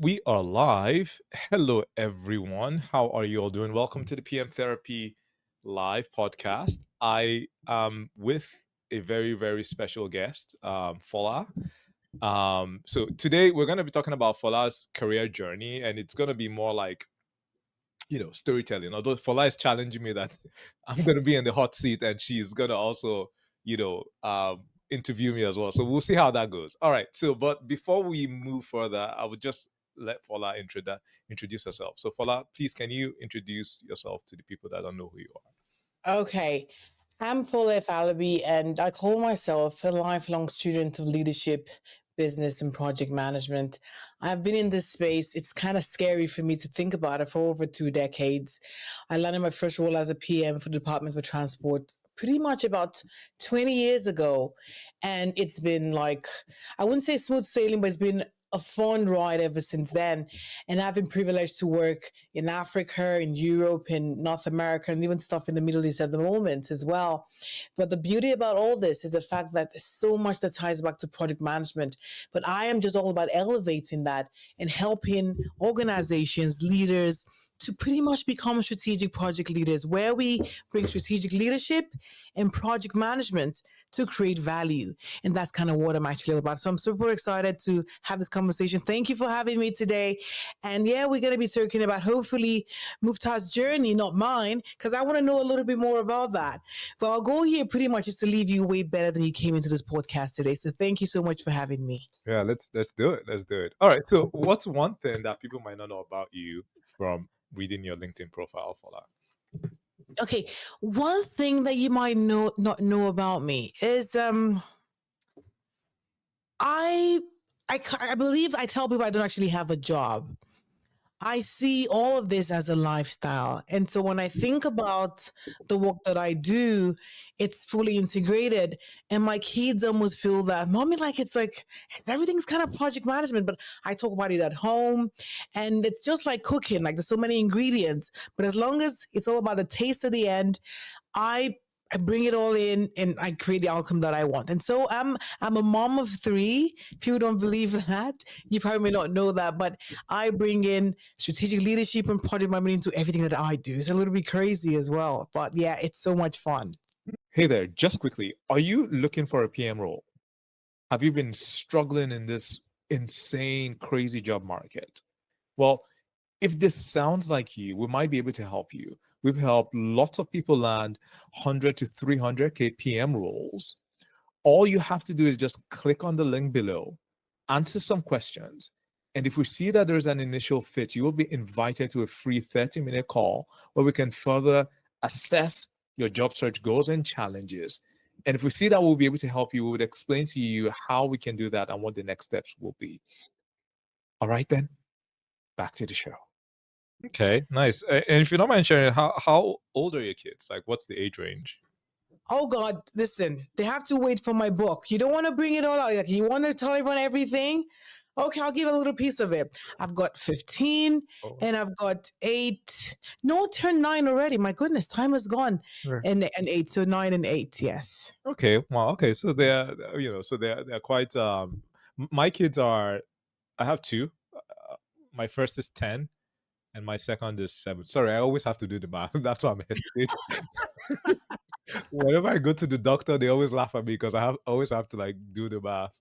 We are live. Hello, everyone. How are you all doing? Welcome to the PM Therapy Live podcast. I am with a very, very special guest, Fola. So today we're going to be talking about Fola's career journey, and it's going to be more like storytelling. Although Fola is challenging me that I'm going to be in the hot seat, and she's going to also, interview me as well. So we'll see how that goes. All right. So, but before we move further, I would just let Fola introduce herself. So, Fola, please, can you introduce yourself to the people that don't know who you Okay. I'm Fola Alabi, and I call myself a lifelong student of leadership, business, and project management. I've been in this space. It's kind of scary for me to think about it for over 2 decades. I landed my first role as a PM for the Department for Transport pretty much about 20 years ago. And it's been like, I wouldn't say smooth sailing, but it's been a fun ride ever since then. And I've been privileged to work in Africa, in Europe, in North America, and even stuff in the Middle East at the moment as well. But the beauty about all this is the fact that there's so much that ties back to project management. But I am just all about elevating that and helping organizations, leaders, to pretty much become strategic project leaders, where we bring strategic leadership and project management to create value. And that's kind of what I'm actually all about. So I'm super excited to have this conversation. Thank you for having me today. And yeah, we're going to be talking about hopefully Muftah's journey, not mine, because I want to know a little bit more about that. But our goal here pretty much is to leave you way better than you came into this podcast today. So thank you so much for having me. are. Yeah, let's do it. Let's do it. All right. So, what's one thing that people might not know about you from reading your LinkedIn profile, Fola? Okay, one thing that you might not know about me is I I believe I tell people I don't actually have a job. I see all of this as a lifestyle. And so when I think about the work that I do, it's fully integrated. And my kids almost feel that, mommy, like it's like everything's kind of project management, but I talk about it at home. And it's just like cooking, like there's so many ingredients. But as long as it's all about the taste at the end, I I bring it all in and I create the outcome that I want. And so I'm a mom of three. If you don't believe that, you probably may not know that, but I bring in strategic leadership and project management into everything that I do. It's a little bit crazy as well. But yeah, it's so much fun. Hey there, just quickly, are you looking for a PM role? Have you been struggling in this insane, crazy job market? Well, if this sounds like you, we might be able to help you. We've helped lots of people land 100 to 300K PM roles. All you have to do is just click on the link below, answer some questions. And if we see that there's an initial fit, you will be invited to a free 30-minute call where we can further assess your job search goals and challenges. And if we see that we'll be able to help you, we would explain to you how we can do that and what the next steps will be. All right, then, back to the show. Okay, nice. And if you don't mind sharing, how old are your kids? Like, what's the age range? Oh God, listen, they have to wait for my book. You don't want to bring it all out. Like, you want to tell everyone everything? Okay, I'll give a little piece of it. I've got 15 Oh, and I've got 8. No, turned 9 already. My goodness, time has gone. right. And 8, so 9 and 8, yes. Okay, wow. Okay, so they're quite. My kids are. I have two. My first is 10, and my second is 7. Sorry, I always have to do the math. That's why I'm hesitating. Whenever I go to the doctor, they always laugh at me because always have to like do the math.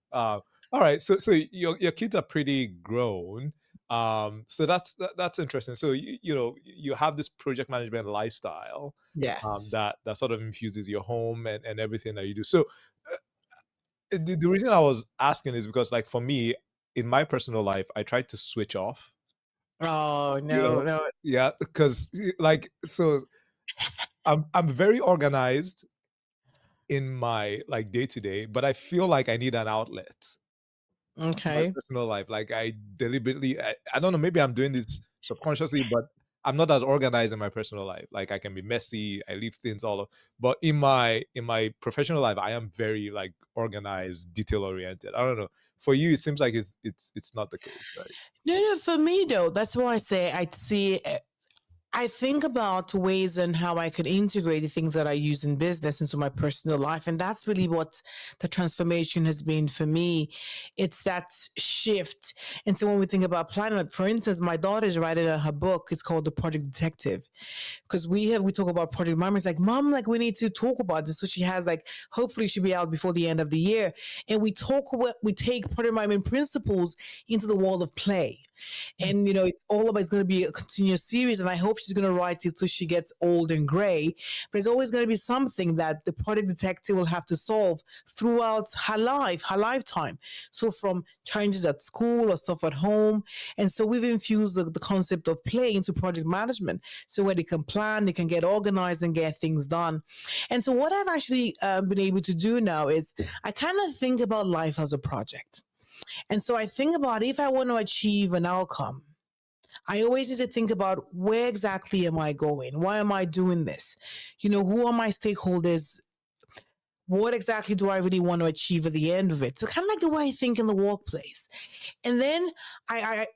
All right, so your kids are pretty grown. So that's interesting. So you have this project management lifestyle, Yes. that sort of infuses your home and everything that you do. So the reason I was asking is because like for me, in my personal life, I tried to switch off. Oh, You no, know, no. yeah, because like so I'm very organized in my like day to day, but I feel like I need an outlet in my Okay. personal life. Like I deliberately, I don't know, maybe I'm doing this subconsciously, but I'm not as organized in my personal life. Like I can be messy, I leave things all up. But in my professional life, I am very like organized, detail oriented. I don't know. For you, it seems like it's not the case, right? No, no, for me though, that's why I say I'd see it. I think about ways and how I could integrate the things that I use in business into my personal life. And that's really what the transformation has been for me. It's that shift. And so when we think about planning, for instance, my daughter is writing her book. It's called The Project Detective. Because we talk about project management. It's like, Mom, like we need to talk about this. So she has like, hopefully she'll be out before the end of the year. And we take project management principles into the world of play. And it's all about, it's going to be a continuous series, and I hope she's going to write it till she gets old and gray. But it's always going to be something that the project detective will have to solve throughout her lifetime. So from challenges at school or stuff at home. And so we've infused the concept of play into project management, so where they can plan, they can get organized and get things done. And so what I've actually been able to do now is I kind of think about life as a project. And so I think about, if I want to achieve an outcome, I always need to think about, where exactly am I going? Why am I doing this? Who are my stakeholders? What exactly do I really want to achieve at the end of it? So kind of like the way I think in the workplace. And then I've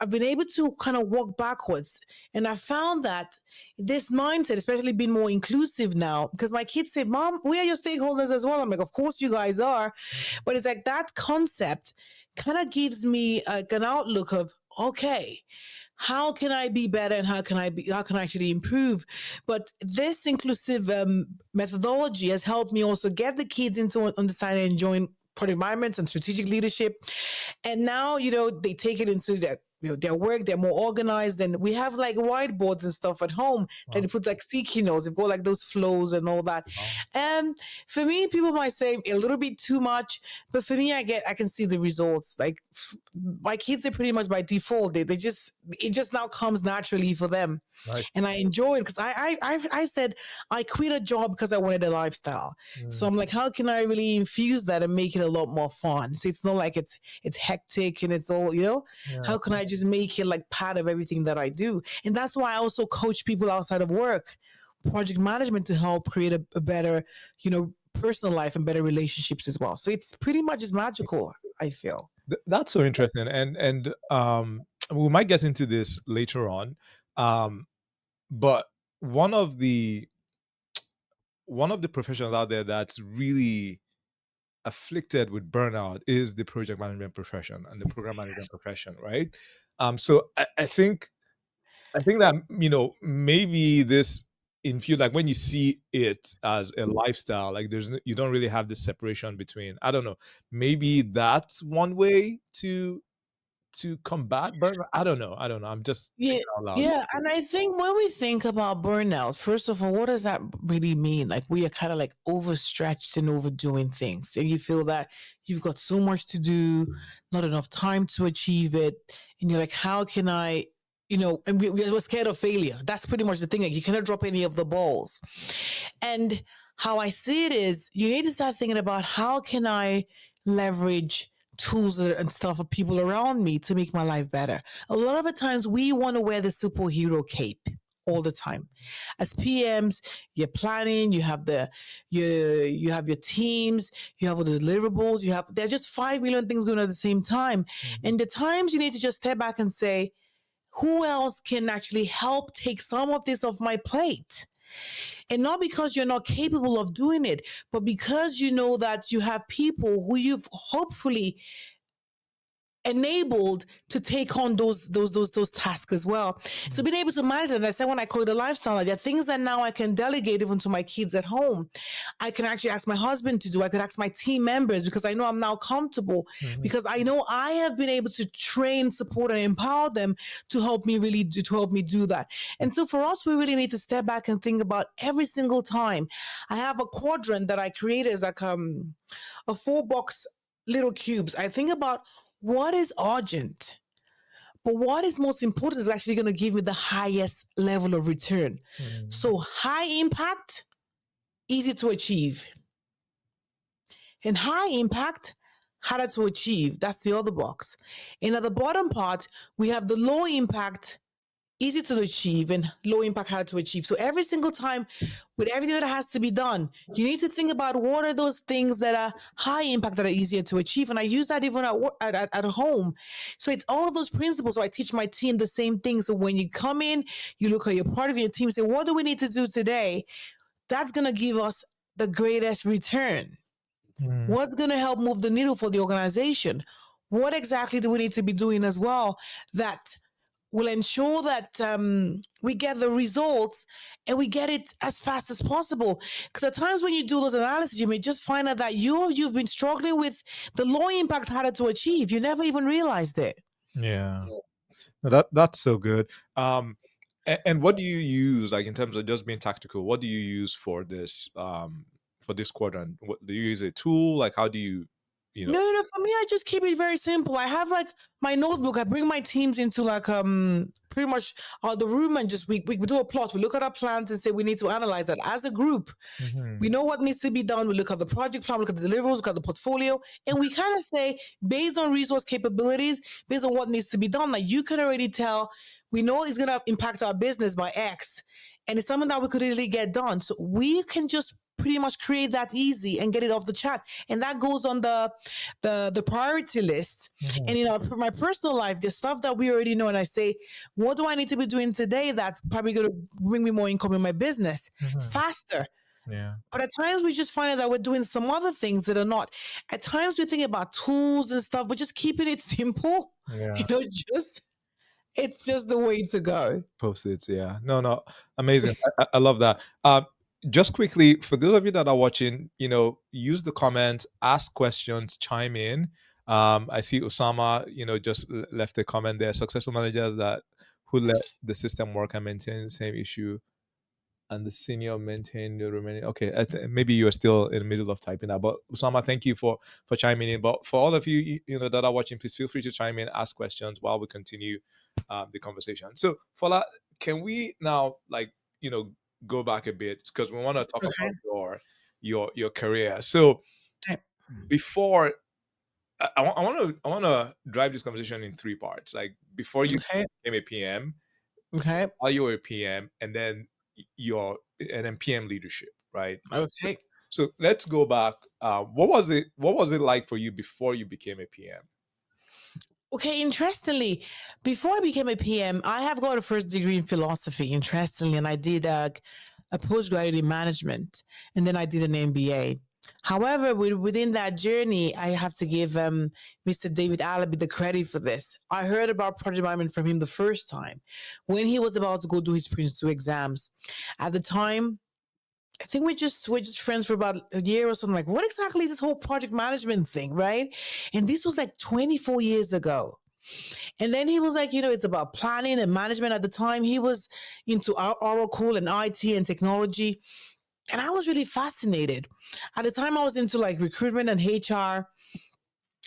been able to kind of walk backwards, and I found that this mindset, especially being more inclusive now, because my kids say, "Mom, we are your stakeholders as well." I'm like, "Of course you guys are," but it's like that concept kind of gives me like an outlook of, okay, how can I be better, and how can I actually improve? But this inclusive methodology has helped me also get the kids into understanding and enjoying product environments and strategic leadership. And now, they take it into their work. They're more organized, and we have like whiteboards and stuff at home that Wow. you put like sticky notes. They've got like those flows and all that. Wow. And for me, people might say a little bit too much, but for me, I can see the results. Like my kids are pretty much by default. It just now comes naturally for them, Nice. and I enjoy it because I said I quit a job because I wanted a lifestyle. So Mm. I'm like, how can I really infuse that and make it a lot more fun? So it's not like it's hectic and it's all, Yeah. how can I just make it like part of everything that I do? And that's why I also coach people outside of work, project management, to help create a better, personal life and better relationships as well. So it's pretty much as magical, I feel. That's so interesting, and we might get into this later on, um, but one of the one of the professionals out there that's really afflicted with burnout is the project management profession and the program management profession, right? So I think that maybe this infuse, like when you see it as a lifestyle, like you don't really have this separation between, I don't know, maybe that's one way to combat burnout. I don't know, I'm just Yeah, thinking out loud. yeah, and I think when we think about burnout, first of all, what does that really mean? Like we are kind of like overstretched and overdoing things, and you feel that you've got so much to do, not enough time to achieve it, and you're like, how can I? And we're scared of failure. That's pretty much the thing. Like you cannot drop any of the balls. And how I see it is, you need to start thinking about, how can I leverage tools and stuff of people around me to make my life better. A lot of the times we want to wear the superhero cape all the time. As PMs, you're planning, you have your teams, you have all the deliverables, there's just 5 million things going on at the same time. Mhm. And the times you need to just step back and say, who else can actually help take some of this off my plate? And not because you're not capable of doing it, but because you know that you have people who you've hopefully enabled to take on those tasks as well. So Mm. being able to manage it, and I said when I call it a lifestyle, there are things that now I can delegate even to my kids at home. I can actually ask my husband to do. I could ask my team members because I know I'm now comfortable, Mhm. because I know I have been able to train, support, and empower them to help me do that. And so for us, we really need to step back and think about every single time. I have a quadrant that I created as like a 4 box little cubes. I think about what is urgent, but what is most important is actually going to give me the highest level of return. Mm. So high impact, easy to achieve. And high impact, harder to achieve. That's the other box. And at the bottom part, we have the low impact, easy to achieve and low impact hard to achieve. So every single time with everything that has to be done, you need to think about what are those things that are high impact that are easier to achieve. And I use that even at home. So it's all of those principles. So I teach my team the same thing. So when you come in, you look at your part of your team, say, what do we need to do today? That's going to give us the greatest return. What's going to help move the needle for the organization? What exactly do we need to be doing as well that will ensure that we get the results and we get it as fast as possible? Because at times when you do those analyses, you may just find out that you've been struggling with the low impact harder to achieve. You never even realized it. Yeah. No, that's so good. And what do you use, like in terms of just being tactical? What do you use for this quadrant? What do you use a tool? Like how do you, you know? No. For me, I just keep it very simple. I have like my notebook. I bring my teams into like pretty much the room and just we do a plot. We look at our plans and say we need to analyze that as a group. We know what needs to be done. We look at the project plan, we look at the deliverables, look at the portfolio, and we kind of say, based on resource capabilities, based on what needs to be done, like you can already tell, we know it's going to impact our business by X, and it's something that we could easily get done. So we can just pretty much create that easy and get it off the chat, and that goes on the priority list. And my personal life, the stuff that we already know, and I say, what do I need to be doing today that's probably going to bring me more income in my business faster? Yeah. But at times we just find out that we're doing some other things that are not. At times we think about tools and stuff, but just keeping it simple. Yeah. Just it's just the way to go. Post-its, yeah. No, amazing. I love that. Just quickly, for those of you that are watching, use the comments, ask questions, chime in. I see Osama, just left a comment there. Successful managers that who let the system work and maintain the same issue, and the senior maintain the remaining. Okay, maybe you are still in the middle of typing that, but Usama, thank you for chiming in. But for all of you, that are watching, please feel free to chime in, ask questions while we continue the conversation. So, Fola, can we now go back a bit because we want to talk Okay. about your career. So before. I want to drive this conversation in three parts. Like before you Okay. became a PM, Okay. while you were a PM, and then PM leadership, right? Okay. So let's go back. What was it? What was it like for you before you became a PM? Okay, interestingly, before I became a PM, I have got a first degree in philosophy, interestingly, and I did a postgraduate in management, and then I did an MBA. However, within that journey, I have to give Mr. David Alabi the credit for this. I heard about project management from him the first time when he was about to go do his Prince 2 exams. At the time, I think we're just friends for about a year or something. Like, what exactly is this whole project management thing, right? And this was like 24 years ago. And then he was like, it's about planning and management. At the time, he was into Oracle and IT and technology. And I was really fascinated. At the time, I was into like recruitment and HR.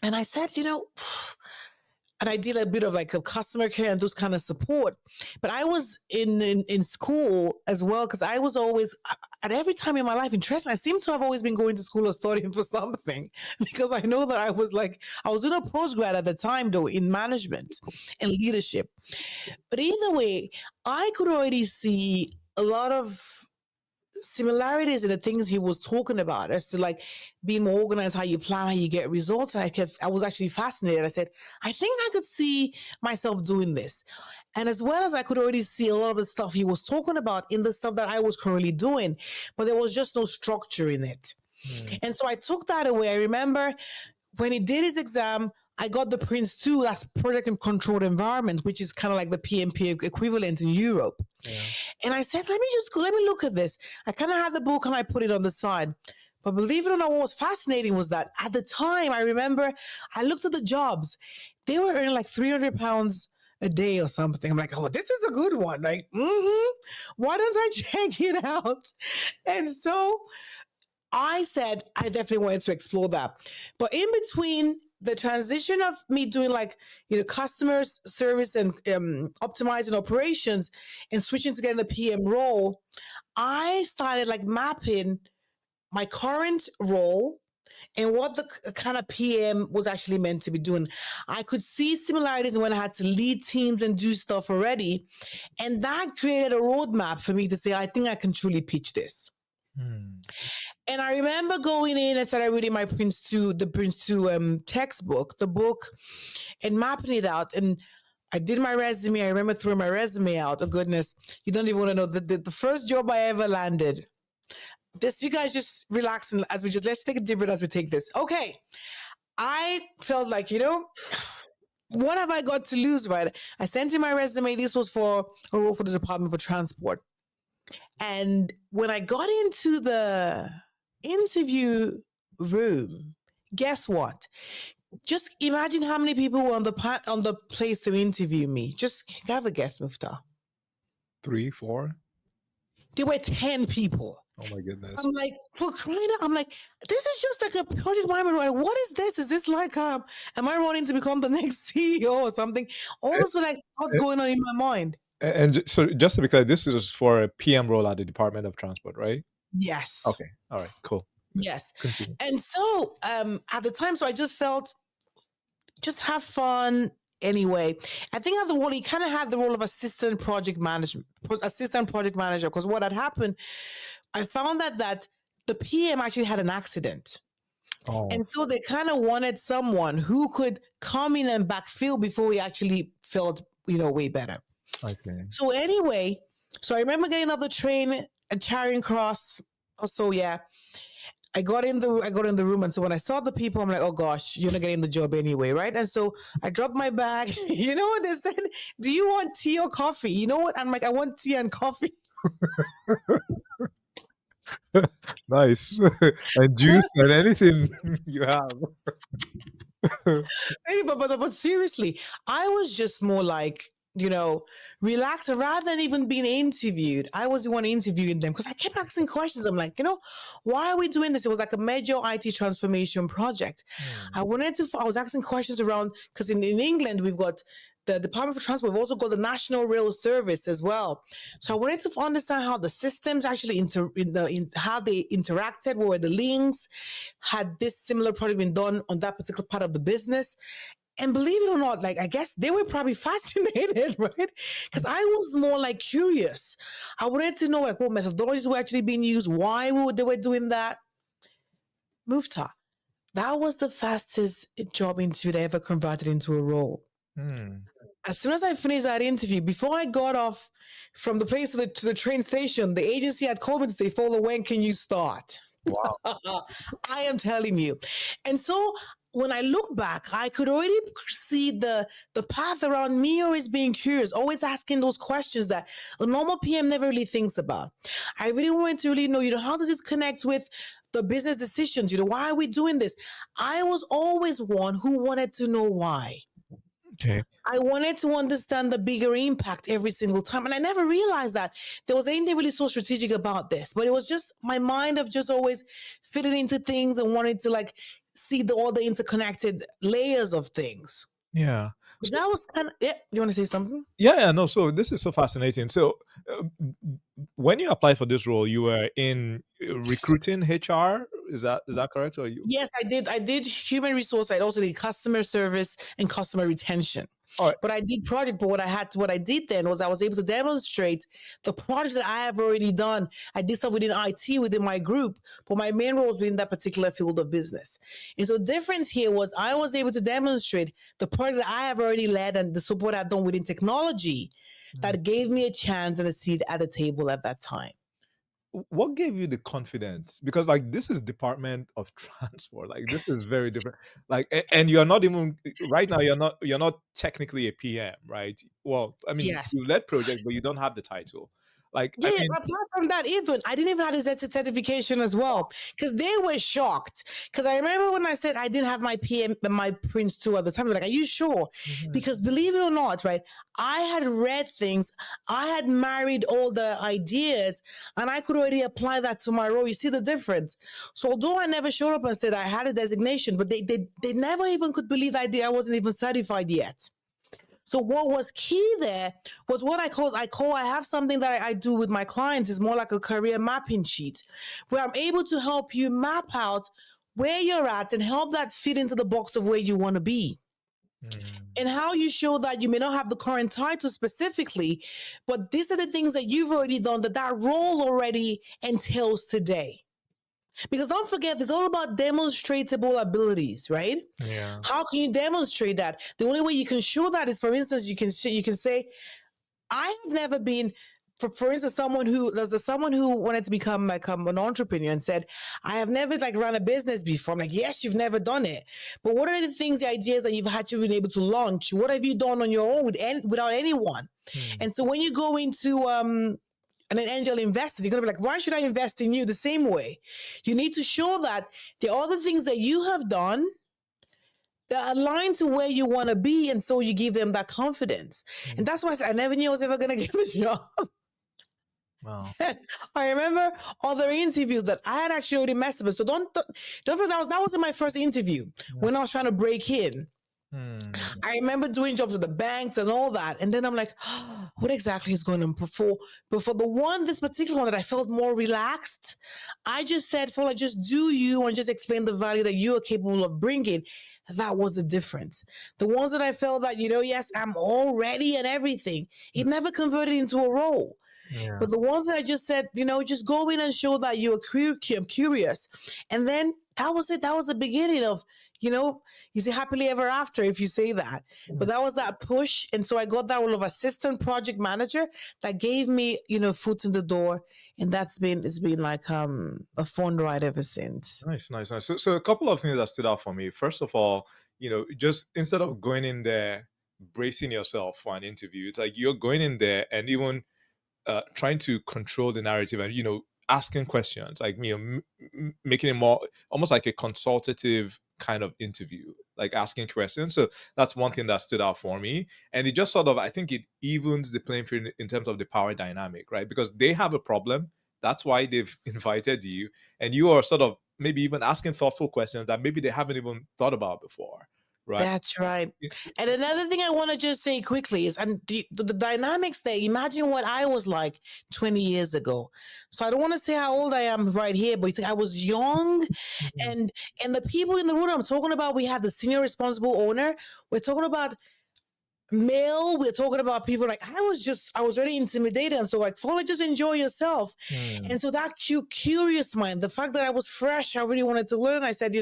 And I said, and I did a bit of like a customer care and those kind of support. But I was in school as well because I was always at every time in my life interesting. I seem to have always been going to school or studying for something because I know that I was in a postgrad at the time though in management and leadership. But either way, I could already see a lot of similarities in the things he was talking about as to like being more organized, how you plan, how you get results. And I was actually fascinated. I said, I think I could see myself doing this. And as well as I could already see a lot of the stuff he was talking about in the stuff that I was currently doing, but there was just no structure in it. And so I took that away. I remember when he did his exam, I got the Prince 2, that's Project and Controlled Environment, which is kind of like the PMP equivalent in Europe. Yeah. And I said, let me look at this. I kind of had the book and I put it on the side. But believe it or not, what was fascinating was that at the time, I remember I looked at the jobs. They were earning like £300 a day or something. I'm like, oh, this is a good one. Like, why don't I check it out? And so I said I definitely wanted to explore that. But in between the transition of me doing like, customer service and optimizing operations and switching to getting the PM role, I started like mapping my current role and what the kind of PM was actually meant to be doing. I could see similarities when I had to lead teams and do stuff already. And that created a roadmap for me to say, I think I can truly pitch this. Hmm. And I remember going in and started reading my Prince 2 textbook, the book, and mapping it out. And I did my resume. I remember throwing my resume out. Oh goodness, you don't even want to know the first job I ever landed. This, you guys just relax and as we just let's take a deep breath as we take this. Okay, I felt like what have I got to lose, right? I sent in my resume. This was for a role for the Department for Transport. And when I got into the interview room, guess what? Just imagine how many people were on the place to interview me. Just have a guess, Mufta. 3, 4. There were 10 people. Oh my goodness. I'm like, for crying out, I'm like, this is just like a project management, right? What is this? Is this like, am I running to become the next CEO or something? All this was like, what's going on in my mind? And so just to be clear, this is for a PM role at the Department of Transport, right? Yes. Okay. All right. Cool. Yes. Continue. And so at the time, so I just felt, just have fun anyway. I think at the role, he kind of had the role of assistant project manager, because what had happened, I found that the PM actually had an accident. Oh. And so they kind of wanted someone who could come in and backfill before we actually felt, way better. Okay. So anyway, so I remember getting off the train at Charing Cross. So yeah, I got in the room, and so when I saw the people, I'm like, oh gosh, you're not getting the job anyway, right? And so I dropped my bag. You know what they said? Do you want tea or coffee? You know what? I'm like, I want tea and coffee. Nice. And juice and anything you have. But seriously, I was just more like, relax. Rather than even being interviewed, I was the one interviewing them because I kept asking questions. I'm like, why are we doing this? It was like a major IT transformation project. I was asking questions around, because in England, we've got the Department for Transport. We've also got the National Rail Service as well. So I wanted to understand how the systems actually how they interacted, what were the links, had this similar project been done on that particular part of the business. And believe it or not, like, I guess they were probably fascinated, right? Because I was more like curious. I wanted to know like what methodologies were actually being used, why they were doing that. Mufta, that was the fastest job interview I ever converted into a role. As soon as I finished that interview, before I got off from the place to the train station, the agency had called me to say, Fola, when can you start? Wow. I am telling you. And so when I look back, I could already see the path around me always being curious, always asking those questions that a normal PM never really thinks about. I really wanted to really know, how does this connect with the business decisions? Why are we doing this? I was always one who wanted to know why. Okay. I wanted to understand the bigger impact every single time. And I never realized that there was anything really so strategic about this. But it was just my mind of just always fitting into things and wanting to like see all the interconnected layers of things. Yeah. So that was kind of, yeah. You want to say something? Yeah, no. So this is so fascinating. So when you applied for this role, you were in recruiting HR. Is that correct? Or you? Yes, I did. I did human resource. I also did customer service and customer retention. All right. But I did project. But what I did then was I was able to demonstrate the projects that I have already done. I did stuff within IT within my group, but my main role was within that particular field of business. And so the difference here was I was able to demonstrate the projects that I have already led and the support I've done within technology that gave me a chance and a seat at the table at that time. What gave you the confidence? Because like this is Department of Transport. Like this is very different. Like and you're not even right now. You're not technically a PM, right? Well, I mean, Yes. you led projects, but you don't have the title. Like Yeah, I mean, apart from that, I didn't even have this certification as well because they were shocked. Because I remember when I said I didn't have my Prince 2 at the time, they were like, "Are you sure?" Because believe it or not, right, I had read things, I had married all the ideas, and I could already apply that to my role. You see the difference. So although I never showed up and said I had a designation, but they never even could believe the idea I wasn't even certified yet. So what was key there was what I have something that I do with my clients is more like a career mapping sheet where I'm able to help you map out where you're at and help that fit into the box of where you want to be. And how you show that you may not have the current title specifically, but these are the things that you've already done that role already entails today. Because don't forget, it's all about demonstratable abilities, right? Yeah. How can you demonstrate that? The only way you can show that is, for instance, you can say, I have never been, for instance, someone who wanted to become like an entrepreneur and said, I have never like run a business before. I'm like, yes, you've never done it. But what are the things, the ideas that you've had to been able to launch? What have you done on your own without anyone? And so when you go into an angel investor, you're going to be like, why should I invest in you the same way? You need to show that the other things that you have done that align to where you want to be. And so you give them that confidence. And that's why I said, I never knew I was ever going to get a job. Wow. I remember other interviews that I had actually already messed up. So don't forget, that wasn't my first interview when I was trying to break in. I remember doing jobs at the banks and all that. And then I'm like, oh, what exactly is going on? But for this particular one that I felt more relaxed, I just said, Fola, just do you and just explain the value that you are capable of bringing. That was the difference. The ones that I felt that, yes, I'm all ready and everything, it never converted into a role. Yeah. But the ones that I just said, just go in and show that you're curious. And then that was it. That was the beginning of, you say happily ever after if you say that. But that was that push. And so I got that role of assistant project manager that gave me, foot in the door. And it's been like a fun ride ever since. Nice. So a couple of things that stood out for me. First of all, just instead of going in there bracing yourself for an interview, it's like you're going in there and even trying to control the narrative and asking questions, like making it more almost like a consultative kind of interview, like asking questions. So that's one thing that stood out for me, and it just sort of, I think it evens the playing field in terms of the power dynamic, right? Because they have a problem, that's why they've invited you, and you are sort of maybe even asking thoughtful questions that maybe they haven't even thought about before, right? That's right. And another thing I want to just say quickly is, and the dynamics there, imagine what I was like 20 years ago. So I don't want to say how old I am right here, but I was young, and the people in the room I'm talking about, we had the senior responsible owner. We're talking about male, we're talking about people like I was really intimidated. And so like, Fola, just enjoy yourself. And so that curious mind, the fact that I was fresh, I really wanted to learn. I said,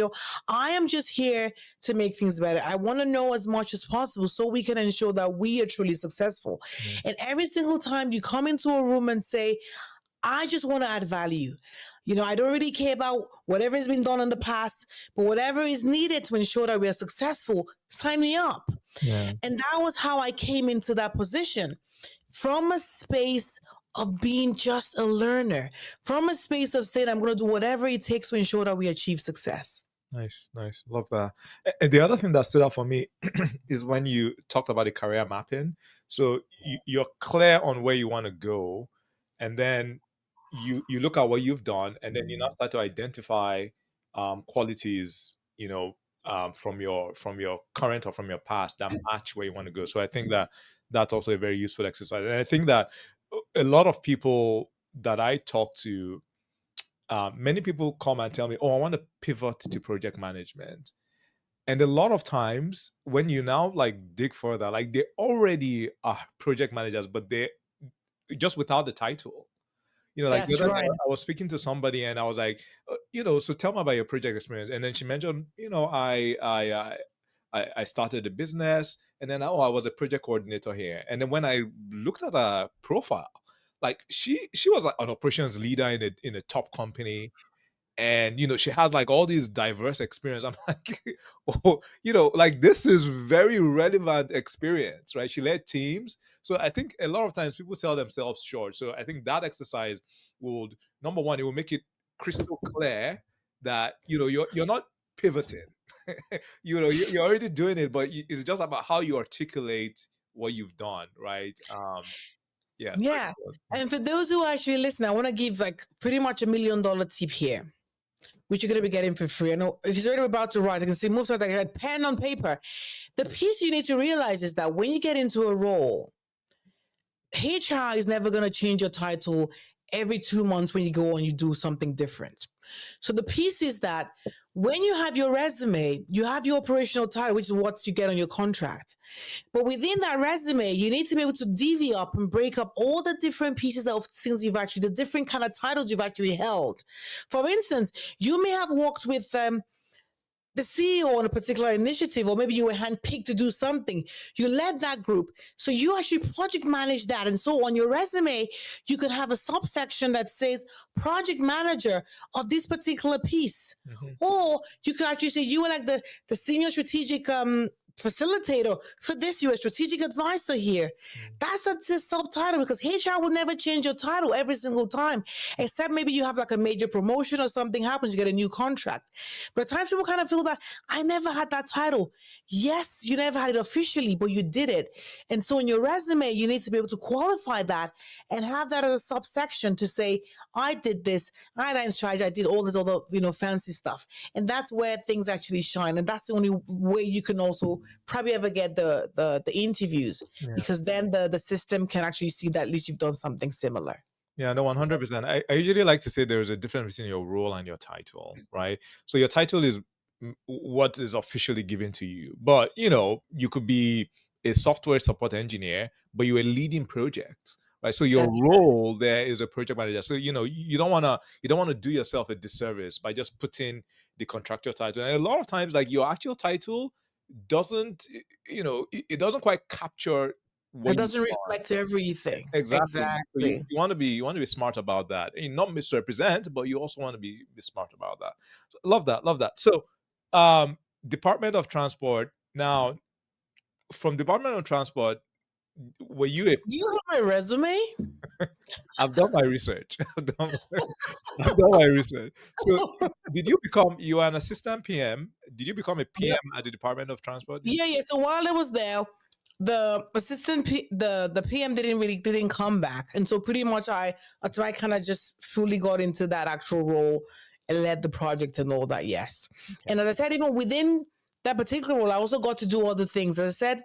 I am just here to make things better. I want to know as much as possible so we can ensure that we are truly successful. And every single time you come into a room and say, I just want to add value. I don't really care about whatever has been done in the past, but whatever is needed to ensure that we are successful, sign me up. Yeah. And that was how I came into that position, from a space of being just a learner, from a space of saying, I'm going to do whatever it takes to ensure that we achieve success. Nice. Love that. And the other thing that stood out for me is when you talked about the career mapping. So you're clear on where you want to go, and then you look at what you've done, and then you now start to identify qualities, from your current or from your past that match where you want to go. So I think that that's also a very useful exercise, and I think that a lot of people that I talk to, many people come and tell me, "Oh, I want to pivot to project management." And a lot of times, when you now like dig further, like they already are project managers, but they just without the title. Like the That's other day, right. I was speaking to somebody, and I was like, so tell me about your project experience. And then she mentioned, I started a business, and then I was a project coordinator here. And then when I looked at her profile, like she was like an operations leader in a top company, and she had like all these diverse experience. I'm like, oh, like this is very relevant experience, right? She led teams. So I think a lot of times people sell themselves short. So I think that exercise would, number one, it will make it crystal clear that you're not pivoting. You're already doing it, but it's just about how you articulate what you've done, right? Yeah. Yeah. And for those who actually listen, I want to give like pretty much $1 million tip here, which you're going to be getting for free. I know he's already about to write. I can see most of us like pen on paper. The piece you need to realize is that when you get into a role, HR is never going to change your title every 2 months when you go and you do something different. So the piece is that when you have your resume, you have your operational title, which is what you get on your contract. But within that resume, you need to be able to divvy up and break up all the different pieces of things the different kind of titles you've actually held. For instance, you may have worked with the CEO on a particular initiative, or maybe you were handpicked to do something. You led that group. So you actually project manage that. And so on your resume, you could have a subsection that says project manager of this particular piece. Mhm. Or you could actually say you were like the senior strategic facilitator for this. You're a strategic advisor here. That's a subtitle, because HR will never change your title every single time, except maybe you have like a major promotion or something happens, you get a new contract. But at times people kind of feel that I never had that title. Yes, you never had it officially, but you did it. And so in your resume, you need to be able to qualify that and have that as a subsection to say, I did this, I had in charge, I did all this other, fancy stuff. And that's where things actually shine. And that's the only way you can also probably ever get the interviews, Yeah. because then the system can actually see that at least you've done something similar. Yeah, no, 100%. I usually like to say there's a difference between your role and your title, right? So your title is what is officially given to you. But, you could be a software support engineer, but you are leading projects, right? So your That's role there is a project manager. So, you don't want to do yourself a disservice by just putting the contractor title. And a lot of times, like, your actual title doesn't, it doesn't quite capture It what you doesn't are. reflect everything. Exactly. So you, Exactly. you want to be smart about that. And not misrepresent, but you also want to be smart about that. So, love that. Love that. So, um, Department of Transport. Now, from Department of Transport, were you a? Do you have my resume? I've done my research. I've done my research. So, did you become? You were an assistant PM. Did you become a PM at the Department of Transport? Yeah. So while I was there, the the PM didn't come back, and so pretty much I kind of just fully got into that actual role and led the project and all that. Yes, and as I said, even within that particular role, I also got to do other things. As I said,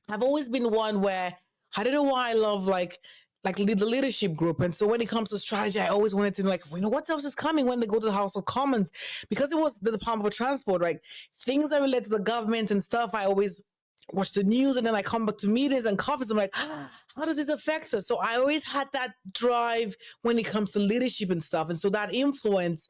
I've always been one where I don't know why I love the leadership group. And so when it comes to strategy, I always wanted to know, what else is coming when they go to the House of Commons? Because it was the Department of Transport, right? Things that relate to the government and stuff, I always watch the news, and then I come back to meetings and conferences. I'm like, how does this affect us? So I always had that drive when it comes to leadership and stuff. And so that influence,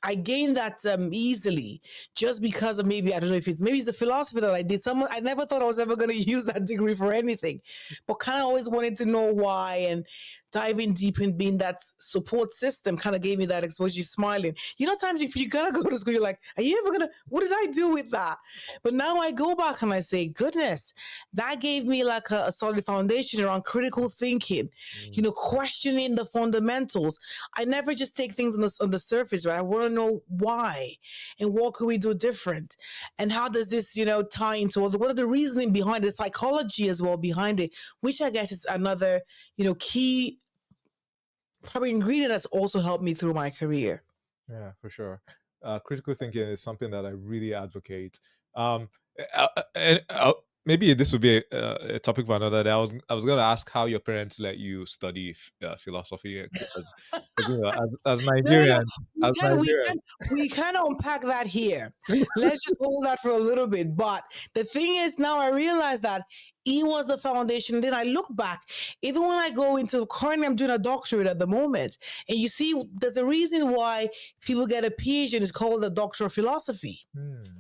I gained that easily, just because of maybe, I don't know if maybe it's a philosophy that I did. I never thought I was ever going to use that degree for anything, but kind of always wanted to know why, and diving deep in being that support system kind of gave me that exposure. You're smiling. Times if you gotta go to school, you're like, are you ever gonna? What did I do with that? But now I go back and I say, goodness, that gave me like a solid foundation around critical thinking. Questioning the fundamentals. I never just take things on the surface, right? I want to know why and what could we do different, and how does this, tie into what are the reasoning behind it, psychology as well behind it, which I guess is another, key probably ingredient that's also helped me through my career. Yeah, for sure. Critical thinking is something that I really advocate. Um, and maybe this would be a topic for another day. I was going to ask how your parents let you study philosophy, as No. Nigerians, We as can we Nigerians. can we can unpack that here. Let's just hold that for a little bit. But the thing is, now I realize that it was the foundation. Then I look back, even when I go into currently, I'm doing a doctorate at the moment, and you see, there's a reason why people get a PhD. And it's called a Doctor of Philosophy.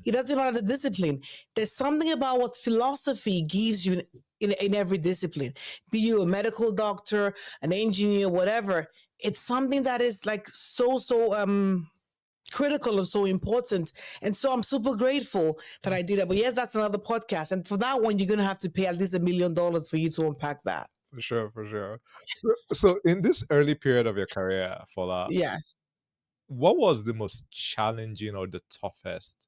It doesn't matter the discipline. There's something about what philosophy gives you in every discipline. Be you a medical doctor, an engineer, whatever. It's something that is like so critical and so important. And so I'm super grateful that I did it. But yes, that's another podcast. And for that one, you're gonna have to pay at least $1 million for you to unpack that. For sure, for sure. So, in this early period of your career, Fola, Yes. what was the most challenging or the toughest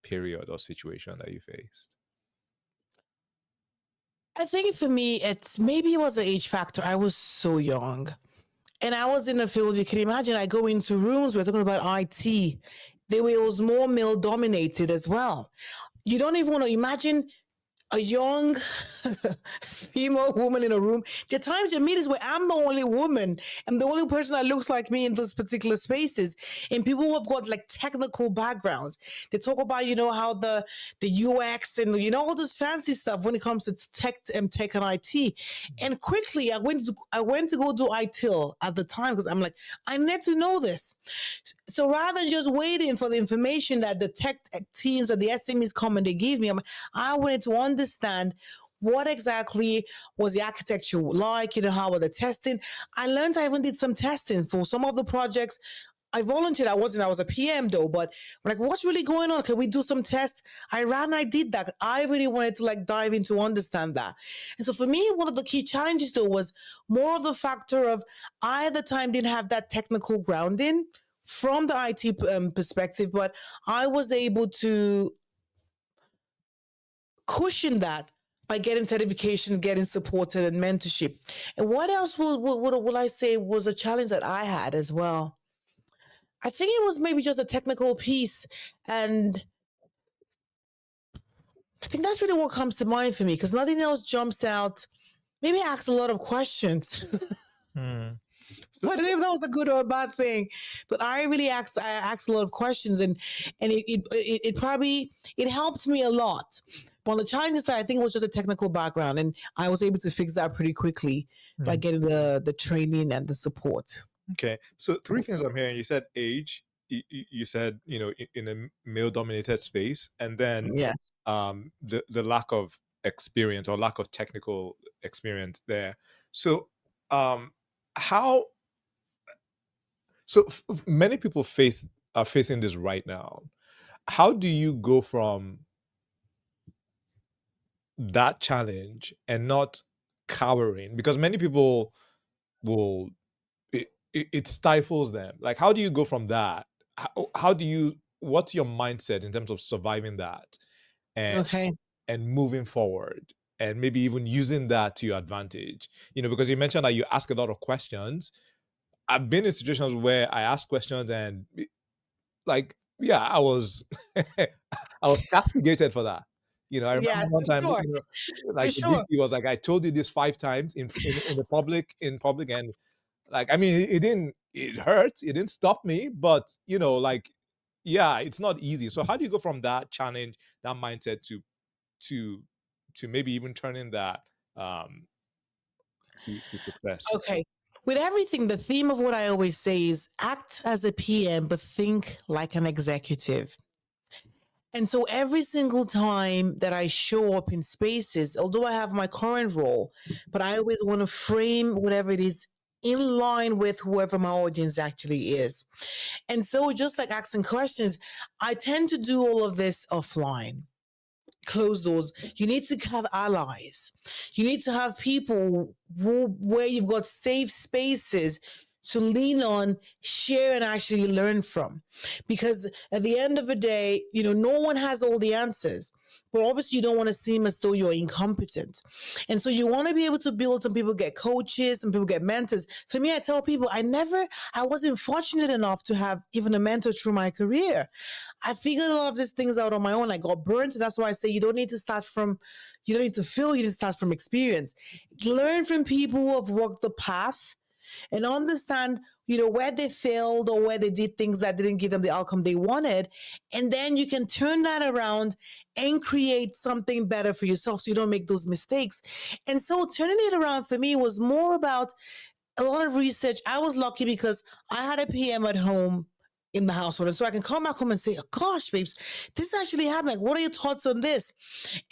period or situation that you faced? I think for me, it was the age factor. I was so young. And I was in a field, you can imagine, I go into rooms, we're talking about IT. It was more male dominated as well. You don't even want to imagine a young female woman in a room. There are times in meetings where I'm the only woman and the only person that looks like me in those particular spaces. And people who have got like technical backgrounds, they talk about, how the UX and, all this fancy stuff when it comes to tech and IT. And quickly I went to go do ITIL at the time because I'm like, I need to know this. So rather than just waiting for the information that the tech teams and the SMEs come and they give me, I wanted to understand what exactly was the architecture like, how were the testing. I even did some testing for some of the projects. I volunteered. I was a PM though, but I'm like, what's really going on? Can we do some tests? I did that. I really wanted to like dive into understand that. And so for me, one of the key challenges though was more of the factor of I at the time didn't have that technical grounding from the IT perspective, but I was able to cushion that by getting certification, getting supported and mentorship. And what else will I say was a challenge that I had as well? I think it was maybe just a technical piece. And I think that's really what comes to mind for me because nothing else jumps out. Maybe I asked a lot of questions. Hmm. I don't know if that was a good or a bad thing, but I asked a lot of questions, and it probably it helped me a lot. But on the challenging side, I think it was just a technical background, and I was able to fix that pretty quickly by Hmm. getting the training and the support. Okay, so three things I'm hearing. You said age. You said in a male-dominated space, and then Yes. the lack of experience or lack of technical experience there. So um, how many people are facing this right now. How do you go from that challenge and not cowering? Because many people will it stifles them. Like, how do you go from that? How do you? What's your mindset in terms of surviving that and Okay. moving forward, and maybe even using that to your advantage? Because you mentioned that you ask a lot of questions. I've been in situations where I ask questions and like, yeah, I was castigated for that. I remember Yes, one time, for sure. For like the sure. VP was like, "I told you this 5 times in the public," and like, I mean, it didn't. It hurts. It didn't stop me, but like, yeah, it's not easy. So how do you go from that challenge, that mindset to maybe even turning that um to success? Okay. With everything, the theme of what I always say is act as a PM, but think like an executive. And so every single time that I show up in spaces, although I have my current role, but I always want to frame whatever it is in line with whoever my audience actually is. And so just like asking questions, I tend to do all of this offline. Close doors. You need to have allies. You need to have people where you've got safe spaces to lean on, share, and actually learn from. Because at the end of the day, no one has all the answers. But obviously, you don't want to seem as though you're incompetent. And so you want to be able to build, some people get coaches, some people get mentors. For me, I tell people I wasn't fortunate enough to have even a mentor through my career. I figured a lot of these things out on my own. I got burnt. That's why I say you don't need to you don't need to feel, you need to start from experience. Learn from people who have walked the path and understand, where they failed or where they did things that didn't give them the outcome they wanted. And then you can turn that around and create something better for yourself so you don't make those mistakes. And so turning it around for me was more about a lot of research. I was lucky because I had a PM at home in the household. And so I can come back home and say, oh, gosh, babes, this actually happened. Like, what are your thoughts on this?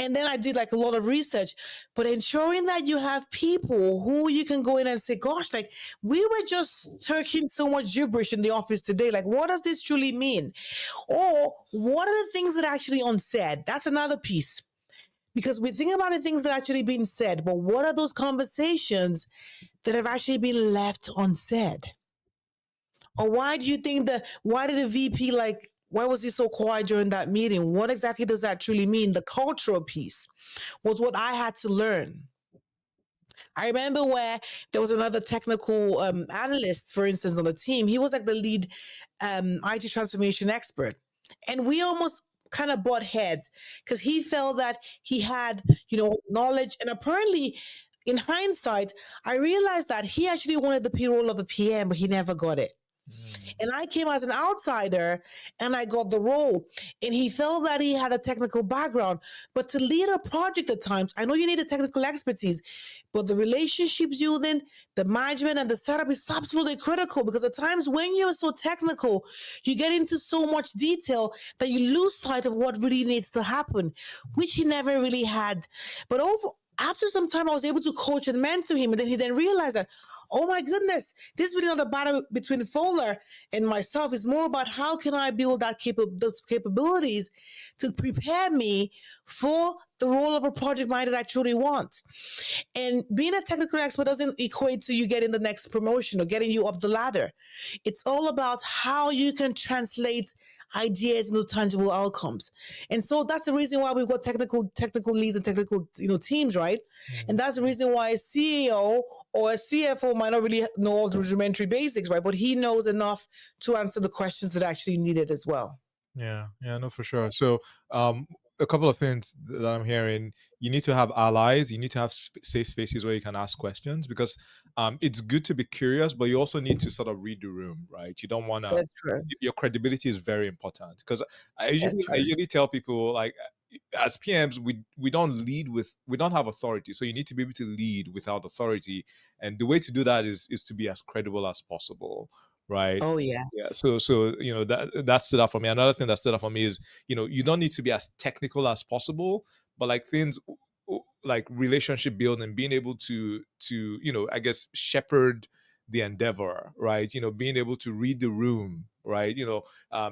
And then I did like a lot of research, but ensuring that you have people who you can go in and say, gosh, like we were just talking so much gibberish in the office today. Like, what does this truly mean? Or what are the things that are actually unsaid? That's another piece. Because we think about the things that are actually being said, but what are those conversations that have actually been left unsaid? Or why did the VP why was he so quiet during that meeting? What exactly does that truly mean? The cultural piece was what I had to learn. I remember where there was another technical analyst, for instance, on the team. He was like the lead IT transformation expert. And we almost kind of butt heads because he felt that he had, knowledge. And apparently, in hindsight, I realized that he actually wanted the role of the PM, but he never got it. Mm. And I came as an outsider and I got the role. And he felt that he had a technical background. But to lead a project at times, I know you need a technical expertise, but the relationships you then, the management and the setup is absolutely critical because at times when you're so technical, you get into so much detail that you lose sight of what really needs to happen, which he never really had. But after some time, I was able to coach and mentor him. And then he then realized that, oh my goodness, this is really not a battle between Fola and myself. It's more about how can I build those capabilities to prepare me for the role of a project manager that I truly want. And being a technical expert doesn't equate to you getting the next promotion or getting you up the ladder. It's all about how you can translate ideas into tangible outcomes. And so that's the reason why we've got technical leads and technical teams, right? And that's the reason why a CEO or a CFO might not really know all the rudimentary basics, right? But he knows enough to answer the questions that are actually needed as well. Yeah, no, for sure. So, a couple of things that I'm hearing: you need to have allies, you need to have safe spaces where you can ask questions, because it's good to be curious, but you also need to sort of read the room, right? You don't want to. That's true. Your credibility is very important, because That's I true. usually tell people, like, as PMs, we don't lead with, we don't have authority, so you need to be able to lead without authority, and the way to do that is to be as credible as possible, right? Oh, Yeah, yes. so that stood out for me. Another thing that stood out for me is, you don't need to be as technical as possible, but like things like relationship building, being able to I guess shepherd the endeavor, right? Being able to read the room, right?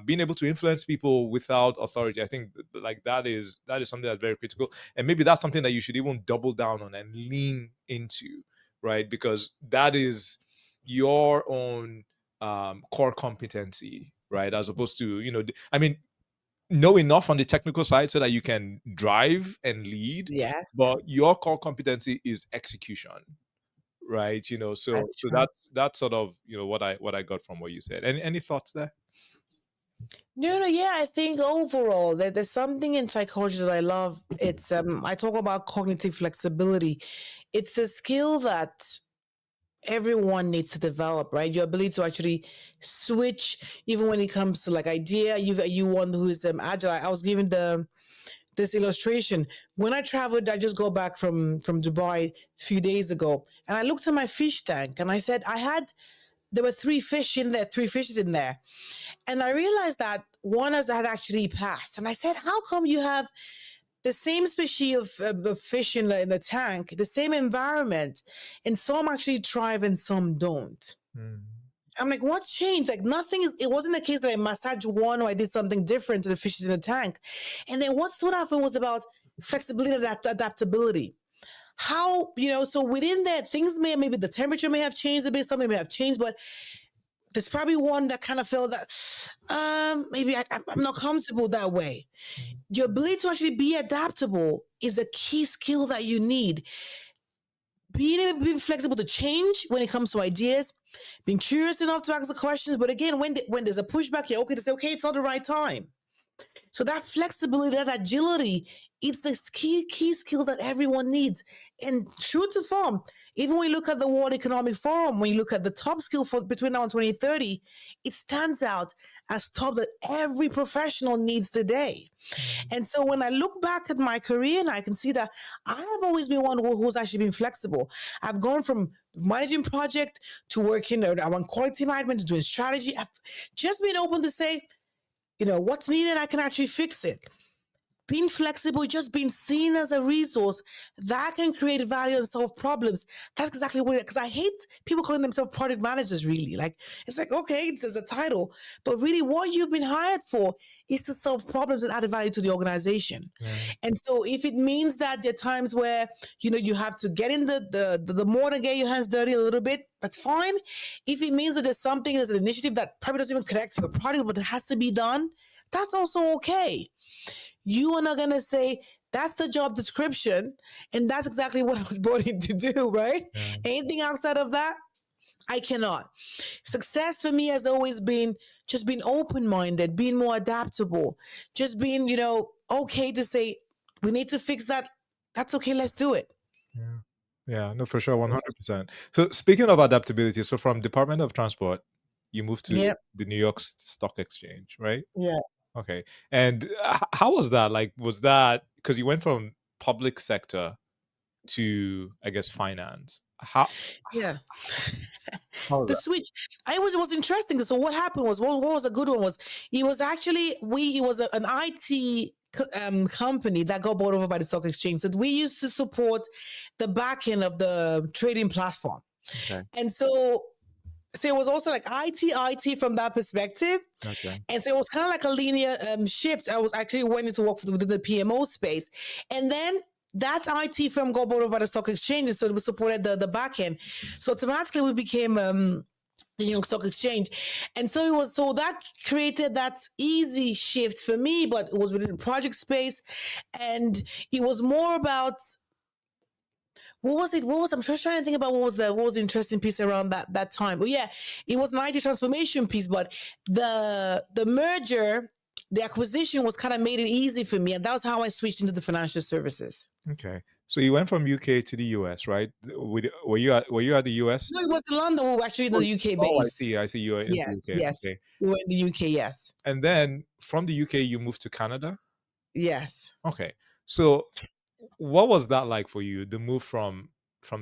Being able to influence people without authority. I think like that is something that's very critical, and maybe that's something that you should even double down on and lean into, right? Because that is your own core competency, right? As opposed to, I mean, know enough on the technical side so that you can drive and lead, Yes, but your core competency is execution, right? that's So true. that's sort of what I got from what you said. Any thoughts there? No, no, yeah. I think overall there's something in psychology that I love. It's I talk about cognitive flexibility. It's a skill that everyone needs to develop, right? Your ability to actually switch, even when it comes to like idea. You one who is agile. I was given this illustration when I traveled. I just got back from Dubai a few days ago, and I looked at my fish tank, and I said there were three fishes in there. And I realized that one had actually passed. And I said, how come you have the same species of fish in the tank, the same environment, and some actually thrive and some don't? Mm, I'm like, what's changed? Like nothing it wasn't a case that I massaged one or I did something different to the fishes in the tank. And then what stood out for me was about flexibility and adaptability. How, so within that, things maybe the temperature may have changed a bit, something may have changed, but there's probably one that kind of felt that maybe I'm not comfortable that way. mm, Your ability to actually be adaptable is a key skill that you need. Being flexible to change when it comes to ideas, being curious enough to ask the questions. But again, when there's a pushback, you're okay to say, okay, it's not the right time. So that flexibility, that agility, it's the key skill that everyone needs. And true to form, even when you look at the World Economic Forum, when you look at the top skill for between now and 2030, it stands out as top that every professional needs today. mm, And so when I look back at my career, and I can see that I have always been one who's actually been flexible. I've gone from managing project to working around quality management to doing strategy. I've just been open to say, what's needed, I can actually fix it. Being flexible, just being seen as a resource that can create value and solve problems. That's exactly what it is. Because I hate people calling themselves project managers, really. Like, it's like, okay, it's a title. But really, what you've been hired for is to solve problems and add value to the organization. yeah. And so if it means that there are times where, you have to get in the more and get your hands dirty a little bit, that's fine. If it means that there's an initiative that probably doesn't even connect to the product, but it has to be done, that's also okay. You are not going to say, that's the job description. And that's exactly what I was brought in to do, right? Yeah. Anything outside of that? I cannot. Success for me has always been just being open minded, being more adaptable, just being, okay to say, we need to fix that. That's okay. Let's do it. Yeah. Yeah, no, for sure, 100%. So speaking of adaptability, so from Department of Transport, you moved to Yep. the New York Stock Exchange, right? Yeah. Okay. And how was that? Like, was that because you went from public sector to, I guess, finance? Yeah. How was The that? switch. It was interesting. So what happened was what was a good one was it was actually it was an IT company that got bought over by the stock exchange. So we used to support the back end of the trading platform. Okay. And so it was also like IT from that perspective. Okay. And so it was kind of like a linear shift. I was actually went into work within the PMO space. And then that IT firm got bought over by the stock exchanges. So we supported the back end. So automatically we became the New York Stock Exchange. And so that created that easy shift for me, but it was within the project space. And it was more about what was it? I'm just trying to think about what was the interesting piece around that time. Well, yeah, it was an IT transformation piece, but the merger, the acquisition was kind of made it easy for me, and that was how I switched into the financial services. Okay. So you went from UK to the US, right? Were you at the US? No, it was in London. We were actually in Oh, the UK oh, I based. see. I see. You are in the Yes, UK. yes, Okay. we were in the UK. Yes, And then from the UK, you moved to Canada. yes. Okay. So what was that like for you, the move from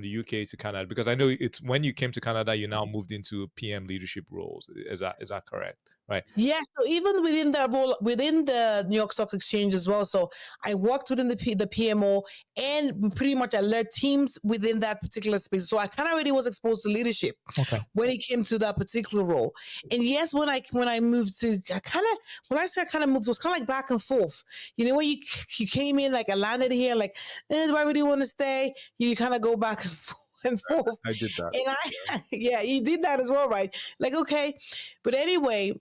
the UK to Canada? Because I know it's when you came to Canada, you now moved into PM leadership roles. Is that correct? Right. Yes, so even within the role within the New York Stock Exchange as well. So I worked within the PMO, and pretty much I led teams within that particular space. So I kind of already was exposed to leadership Okay. when it came to that particular role. And yes, when I moved to, I kind of when I say I kind of moved, it was kind of like back and forth. You know, when you came in, like I landed here, like do I really want to stay? You kind of go back and forth. And forth. I did that. And yeah, you did that as well, right? Like, okay. But anyway,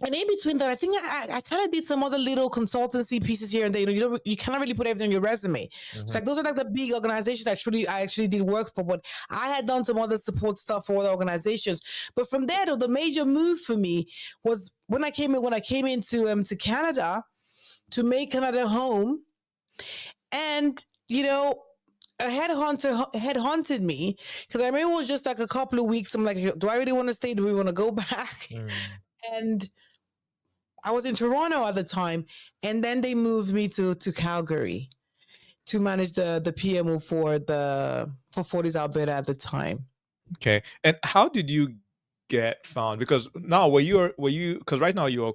and in between that, I think I kind of did some other little consultancy pieces here and there. You cannot really put everything on your resume. It's Mhm. like those are like the big organizations I actually did work for, but I had done some other support stuff for other organizations. But from there, though, the major move for me was when I came into to Canada to make Canada home, and a headhunter headhunted me because I remember it was just like a couple of weeks. I'm like, do I really want to stay? Do we want to go back? Mm. And I was in Toronto at the time, and then they moved me to Calgary to manage the PMO for Forties Alberta at the time. Okay. And how did you get found? Because now were you because right now you're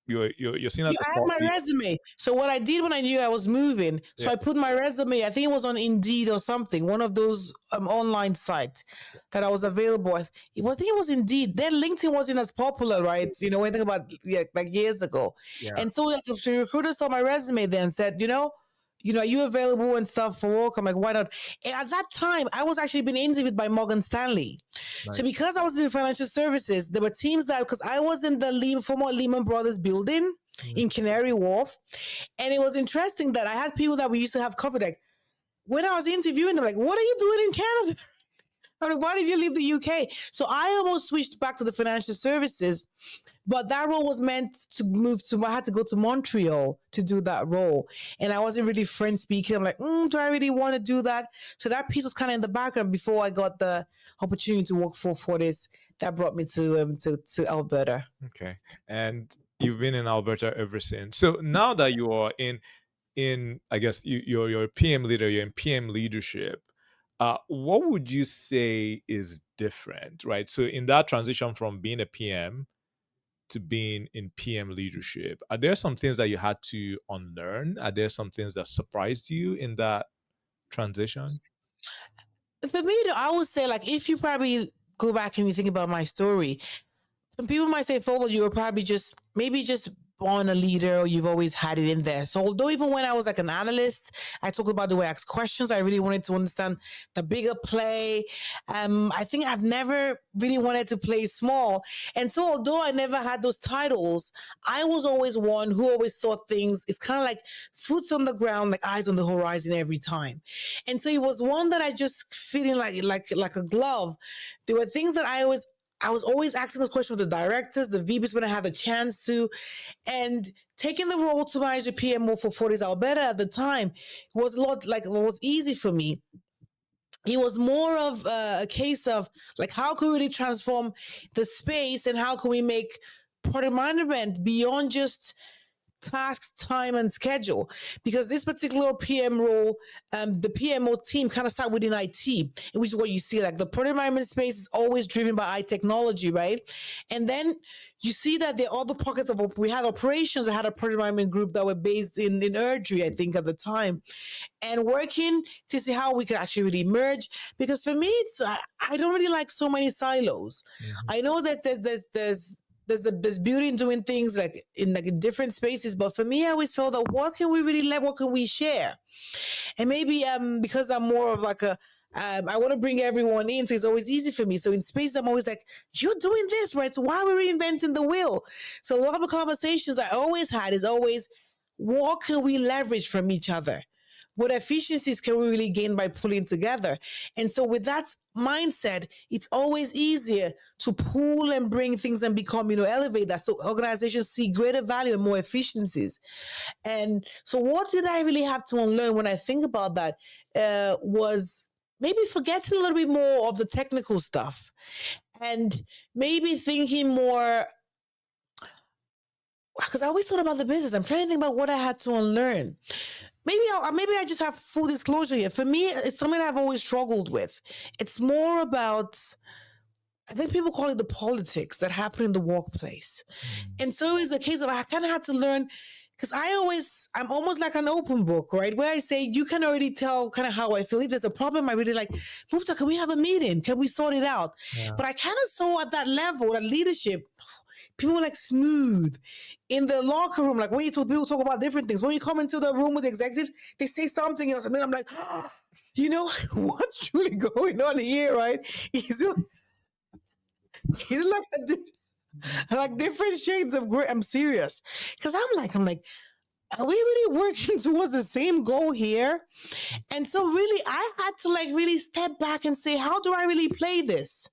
seen as Yeah, a I had thought my leader. resume. So what I did when I knew I was moving, Yeah. so I put my resume. I think it was on Indeed or something, one of those online sites that I was available. I think it was Indeed. Then LinkedIn wasn't as popular, right? When you think about like years ago. Yeah. And so like, the recruiter saw my resume there and said, are you available and stuff for work? I'm like, why not? And at that time, I was actually being interviewed by Morgan Stanley. So Nice. because I was in financial services, there were teams that because I was in the former Lehman Brothers building Mm. in Canary Wharf, and it was interesting that I had people that we used to have covered. Like when I was interviewing them, like, "What are you doing in Canada?" I'm like, "Why did you leave the UK?" So I almost switched back to the financial services, but that role was meant to move to. I had to go to Montreal to do that role, and I wasn't really French speaking. I'm like, do I really want to do that? So that piece was kind of in the background before I got the opportunity to work for Fortis. That brought me to Alberta. Okay. And you've been in Alberta ever since. So now that you are in I guess you're a PM leader, you're in PM leadership. What would you say is different, right? So in that transition from being a PM to being in PM leadership, are there some things that you had to unlearn? Are there some things that surprised you in that transition? For me, though, I would say like if you probably go back and you think about my story, some people might say, "Fola, you were probably just maybe just born a leader, you've always had it in there. So although even when I was like an analyst, I talked about the way I ask questions. I really wanted to understand the bigger play. I think I've never really wanted to play small. And so although I never had those titles, I was always one who always saw things. It's kind of like boots on the ground, like eyes on the horizon every time. And so it was one that I just fit in like a glove. There were things that I was always asking those questions with the directors, the VPs when I had the chance to, and taking the role to manage a PMO for 40s Alberta at the time was a lot like it was easy for me. It was more of a case of like how can we really transform the space and how can we make product management beyond just tasks, time, and schedule. Because this particular PM role, the PMO team kind of sat within IT, which is what you see. Like the product management space is always driven by IT technology, right? And then you see that there are other pockets of we had operations that had a product management group that were based in Erdry, I think, at the time, and working to see how we could actually really merge. Because for me, it's I don't really like so many silos. Mhm. I know that there's beauty in doing things like in different spaces, but for me, I always felt that what can we really let, what can we share? And maybe because I'm more of like a I want to bring everyone in, so it's always easy for me. So in space, I'm always like, "You're doing this, right? So why are we reinventing the wheel?" So a lot of the conversations I always had is always, "What can we leverage from each other? What efficiencies can we really gain by pulling together?" And so with that mindset, it's always easier to pool and bring things and become, elevate that, so organizations see greater value and more efficiencies. And so, what did I really have to unlearn when I think about that? Was maybe forgetting a little bit more of the technical stuff and maybe thinking more, because I always thought about the business. I'm trying to think about what I had to unlearn. Maybe I just have full disclosure here. For me, it's something I've always struggled with. It's more about, I think people call it the politics that happen in the workplace. Mm. And so it's a case of I kind of had to learn, because I'm almost like an open book, right? Where I say, you can already tell kind of how I feel. If there's a problem, I really like, Mufta, can we have a meeting? Can we sort it out? Yeah. But I kind of saw at that level, that leadership, people were like smooth in the locker room. Like when people talk about different things. When you come into the room with the executives, they say something else. And then I'm like, what's truly going on here, right? He's like like different shades of gray. I'm serious. Because I'm like, are we really working towards the same goal here? And so really, I had to like really step back and say, how do I really play this?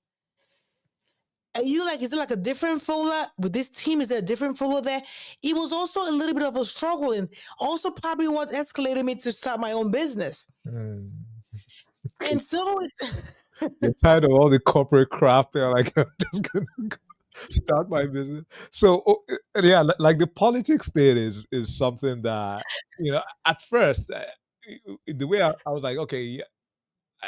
Are you like, is it like a different Fola with this team? Is there a different Fola there? It was also a little bit of a struggle, and also probably what escalated me to start my own business. Mm. And so it's You're tired of all the corporate crap. They're like, I'm just gonna go start my business. So yeah, like the politics thing is something that at first the way I was like, okay, yeah,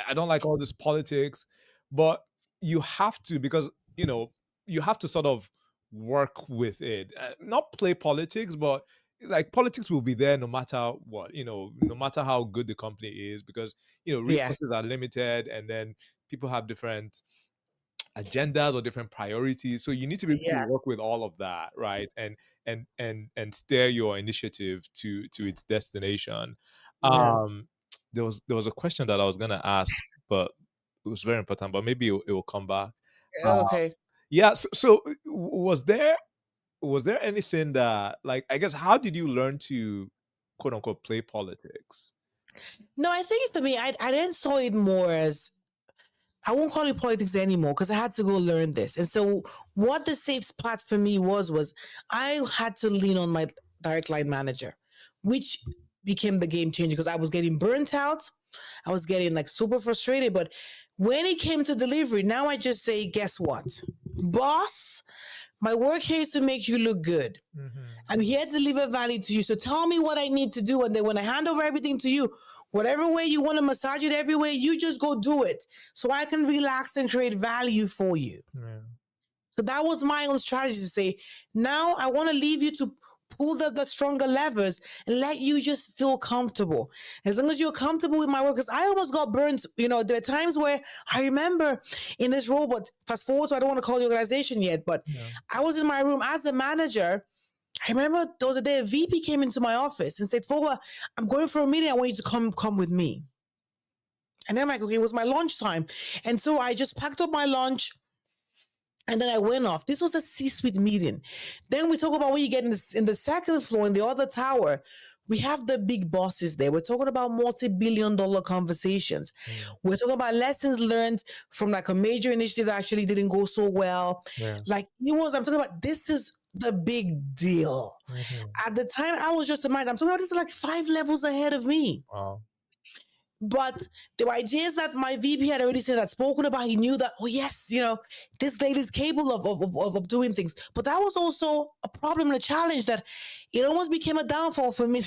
I don't like all this politics, but you have to because you have to sort of work with it, not play politics, but like politics will be there no matter what, no matter how good the company is, because resources yes, are limited, and then people have different agendas or different priorities, so you need to be able to yeah, work with all of that, right? And steer your initiative to its destination. yeah. There was a question that I was going to ask, but it was very important, but maybe it will come back. uh, Okay. yeah, so was there anything that, like, I guess, how did you learn to quote unquote play politics? No, I think for me, I didn't saw it more as, I won't call it politics anymore because I had to go learn this. And so what the safe spot for me was I had to lean on my direct line manager, which became the game changer because I was getting burnt out. I was getting like super frustrated. But when it came to delivery, now I just say, guess what? Boss, my work here is to make you look good. Mm-hmm. I'm here to deliver value to you. So tell me what I need to do. And then when I hand over everything to you, whatever way you want to massage it, every way, you just go do it. So I can relax and create value for you. Yeah. So that was my own strategy to say, now I want to leave you to pull the stronger levers and let you just feel comfortable. As long as you're comfortable with my work, because I almost got burnt. There are times where I remember in this role, but fast forward, so I don't want to call the organization yet, but Yeah. I was in my room as a manager I remember there was a day a VP came into my office and said, Fola, I'm going for a meeting. I want you to come with me. And then I'm like, okay, it was my lunchtime. And so I just packed up my lunch and then I went off. This was a C-suite meeting. Then we talk about when you get in the second floor, in the other tower, we have the big bosses there. We're talking about multi-billion-dollar conversations. We're talking about lessons learned from like a major initiative that actually didn't go so well. Yeah. Like I'm talking about this is the big deal. At the time, I was just a mind. I'm talking about this is like 5 levels ahead of me. Wow. But there were ideas that my VP had already said, had spoken about. He knew that, oh, yes, this lady is capable of doing things. But that was also a problem and a challenge that it almost became a downfall for me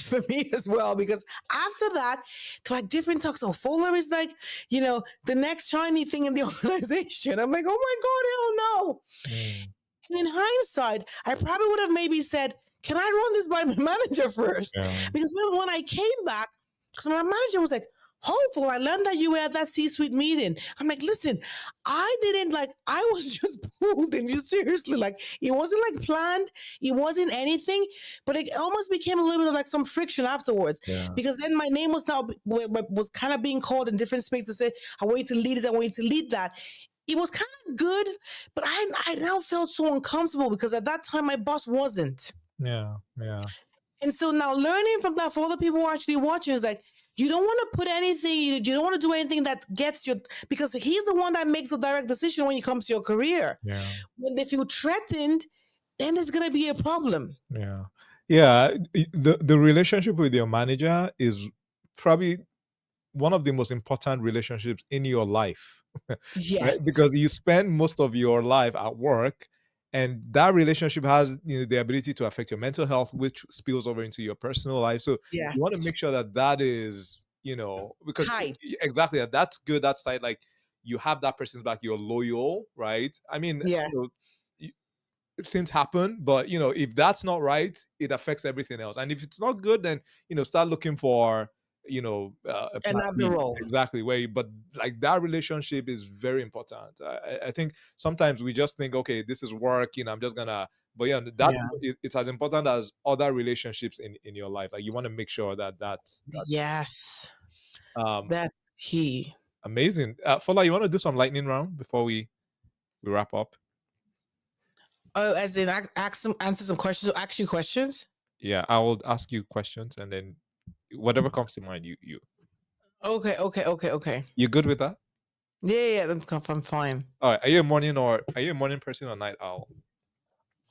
as well. Because after that, like different talks, so Fola is like, the next shiny thing in the organization. I'm like, oh my God, hell no. And in hindsight, I probably would have maybe said, can I run this by my manager first? Yeah. Because when I came back, because my manager was like, hopefully, I learned that you were at that C-suite meeting. I'm like, listen, I was just pulled in. You seriously, like, it wasn't like planned. It wasn't anything, but it almost became a little bit of like some friction afterwards. Yeah. Because then my name was kind of being called in different spaces to say, I want you to lead this, I want you to lead that. It was kind of good, but I now felt so uncomfortable because at that time my boss wasn't. Yeah. And so now learning from that for other people who are actually watching is like, you don't want to put anything, you don't want to do anything that gets you, because he's the one that makes the direct decision when it comes to your career. Yeah. When they feel threatened, then there's going to be a problem. Yeah. The relationship with your manager is probably one of the most important relationships in your life. Right? Yes. Because you spend most of your life at work, and that relationship has the ability to affect your mental health, which spills over into your personal life. So you want to Yes. make sure that is because Tight. exactly that's good, that's tight, like you have that person's back, you're loyal, right? I mean, Yes. things happen, but if that's not right, it affects everything else. And if it's not good, then start looking for a plan Another B. role. Exactly, but like that relationship is very important. I think sometimes we just think, okay, this is work, I'm just gonna, but that Yeah. it's as important as other relationships in your life. Like you want to make sure that's Yes. um That's key. amazing. Fola, you want to do some lightning round before we wrap up? Oh, as in answer some questions or ask you questions? Yeah, I will ask you questions, and then whatever comes to mind, you Okay. you good with that? Yeah, I'm fine. All right. Are you a morning person or night owl?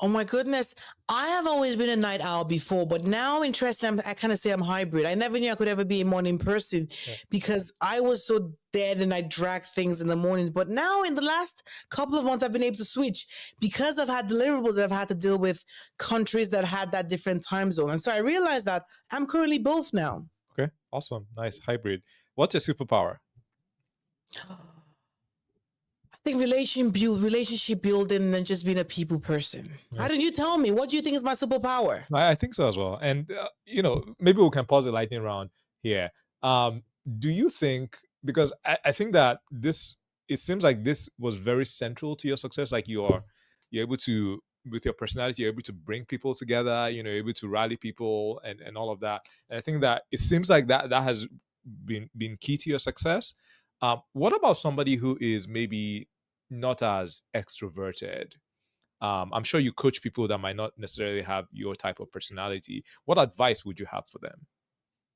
Oh my goodness. I have always been a night owl before, but now interesting, I kind of say I'm hybrid. I never knew I could ever be a morning person Yeah. because I was so dead and I drag things in the mornings. But now in the last couple of months, I've been able to switch because I've had deliverables that I've had to deal with countries that had that different time zone. And so I realized that I'm currently both now. Okay. Awesome. Nice hybrid. What's your superpower? I think relationship building and just being a people person. Yeah. Why don't you tell me? What do you think is my superpower? I think so as well. And maybe we can pause the lightning round here. Do you think, because I think that it seems like this was very central to your success, like you're able to, with your personality, you're able to bring people together, you're able to rally people and all of that. And I think that it seems like that has been key to your success. What about somebody who is maybe not as extroverted? I'm sure you coach people that might not necessarily have your type of personality. What advice would you have for them?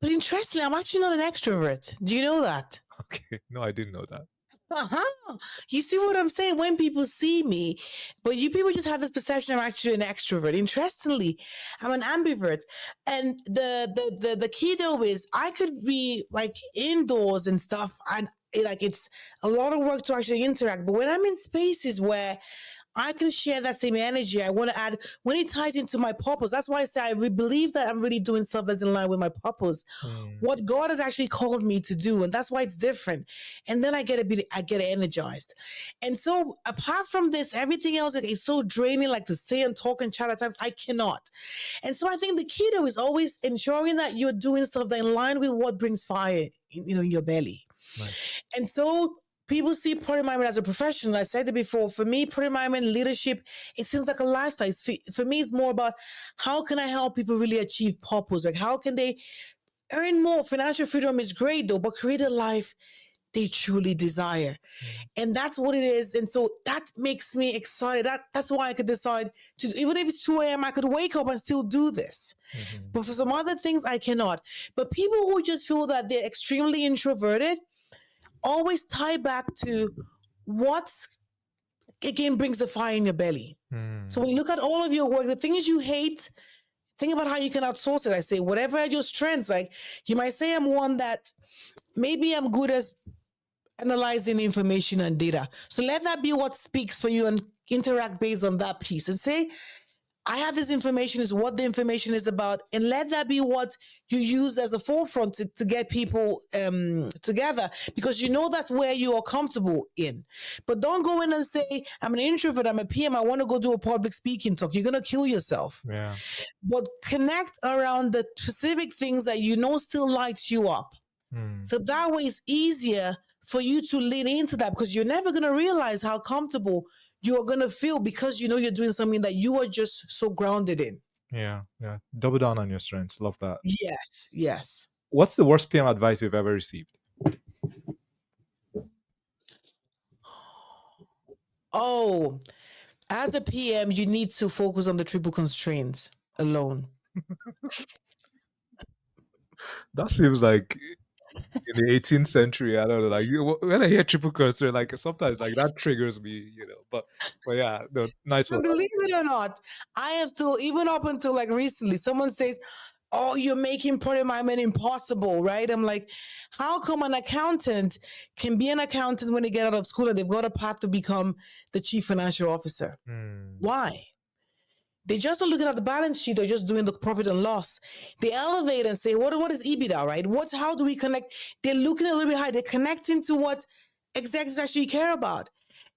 But interestingly, I'm actually not an extrovert. Do you know that? Okay, no, I didn't know that. Uh-huh. You see what I'm saying? When people see me, but you people just have this perception I'm actually an extrovert. Interestingly, I'm an ambivert. And the key though is I could be like indoors and stuff, and it's a lot of work to actually interact. But when I'm in spaces where I can share that same energy. I want to add when it ties into my purpose. That's why I say believe that I'm really doing stuff that's in line with my purpose, what God has actually called me to do, and that's why it's different. And then I get energized. And so apart from this, everything else is so draining. Like to say and talk and chat at times, I cannot. And so I think the key though is always ensuring that you're doing stuff that in line with what brings fire, in your belly. Nice. And so people see project management as a profession. I said it before. For me, project management, leadership, it seems like a lifestyle. For me, it's more about how can I help people really achieve purpose? Like, how can they earn more? Financial freedom is great, though, but create a life they truly desire. Mm. And that's what it is. And so that makes me excited. That's why I could decide to, even if it's 2 a.m., I could wake up and still do this. Mhm. But for some other things, I cannot. But people who just feel that they're extremely introverted always tie back to what's, again, brings the fire in your belly. So Mm. when you look at all of your work, the things you hate, think about how you can outsource it. I say, whatever are your strengths, like you might say, I'm one that maybe I'm good as analyzing information and data. So let that be what speaks for you and interact based on that piece and say, I have this information, is what the information is about, and let that be what you use as a forefront to get people together, because you know that's where you are comfortable in. But don't go in and say, I'm an introvert, I'm a PM, I want to go do a public speaking talk. You're going to kill yourself. Yeah. But connect around the specific things that you know still lights you up. Mm. So that way it's easier for you to lean into that, because you're never going to realize how comfortable you are going to feel, because you know you're doing something that you are just so grounded in. Yeah. Yeah. Double down on your strengths. Love that. Yes, yes. What's the worst PM advice you've ever received? Oh, as a PM, you need to focus on the triple constraints alone. That seems like in the 18th century. I don't know. Like when I hear triple constraint, like sometimes like that triggers me, But yeah, no, nice one. And believe it or not, I have still, even up until like recently, someone says, oh, you're making project management impossible, right? I'm like, how come an accountant can be an accountant when they get out of school and they've got a path to become the chief financial officer? Hmm. Why? They just are looking at the balance sheet or just doing the profit and loss. They elevate and say, what is EBITDA, right? How do we connect? They're looking a little bit high. They're connecting to what executives actually care about.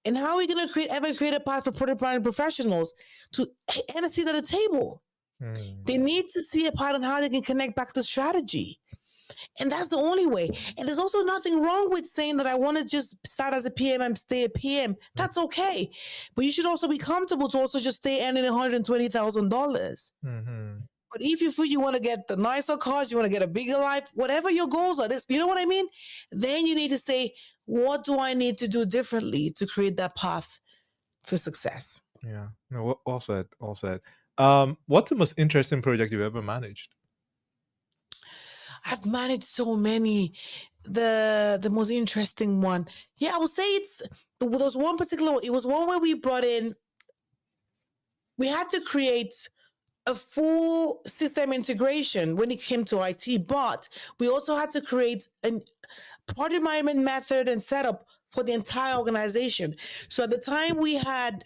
And how are we going to ever create a path for product planning professionals to have a seat at the table? Hmm. They need to see a part on how they can connect back to strategy. And that's the only way. And there's also nothing wrong with saying that I want to just start as a PM and stay a PM. That's okay. But you should also be comfortable to also just stay earning $120,000. Mm-hmm. But if you feel you want to get the nicer cars, you want to get a bigger life, whatever your goals are, this, you know what I mean? Then you need to say, what do I need to do differently to create that path for success? Yeah. No, all said. All said. What's the most interesting project you've ever managed? I've managed so many. The most interesting one, yeah, I would say there was one particular. It was one where we brought in. We had to create a full system integration when it came to IT, but we also had to create a project management method and setup for the entire organization. So at the time we had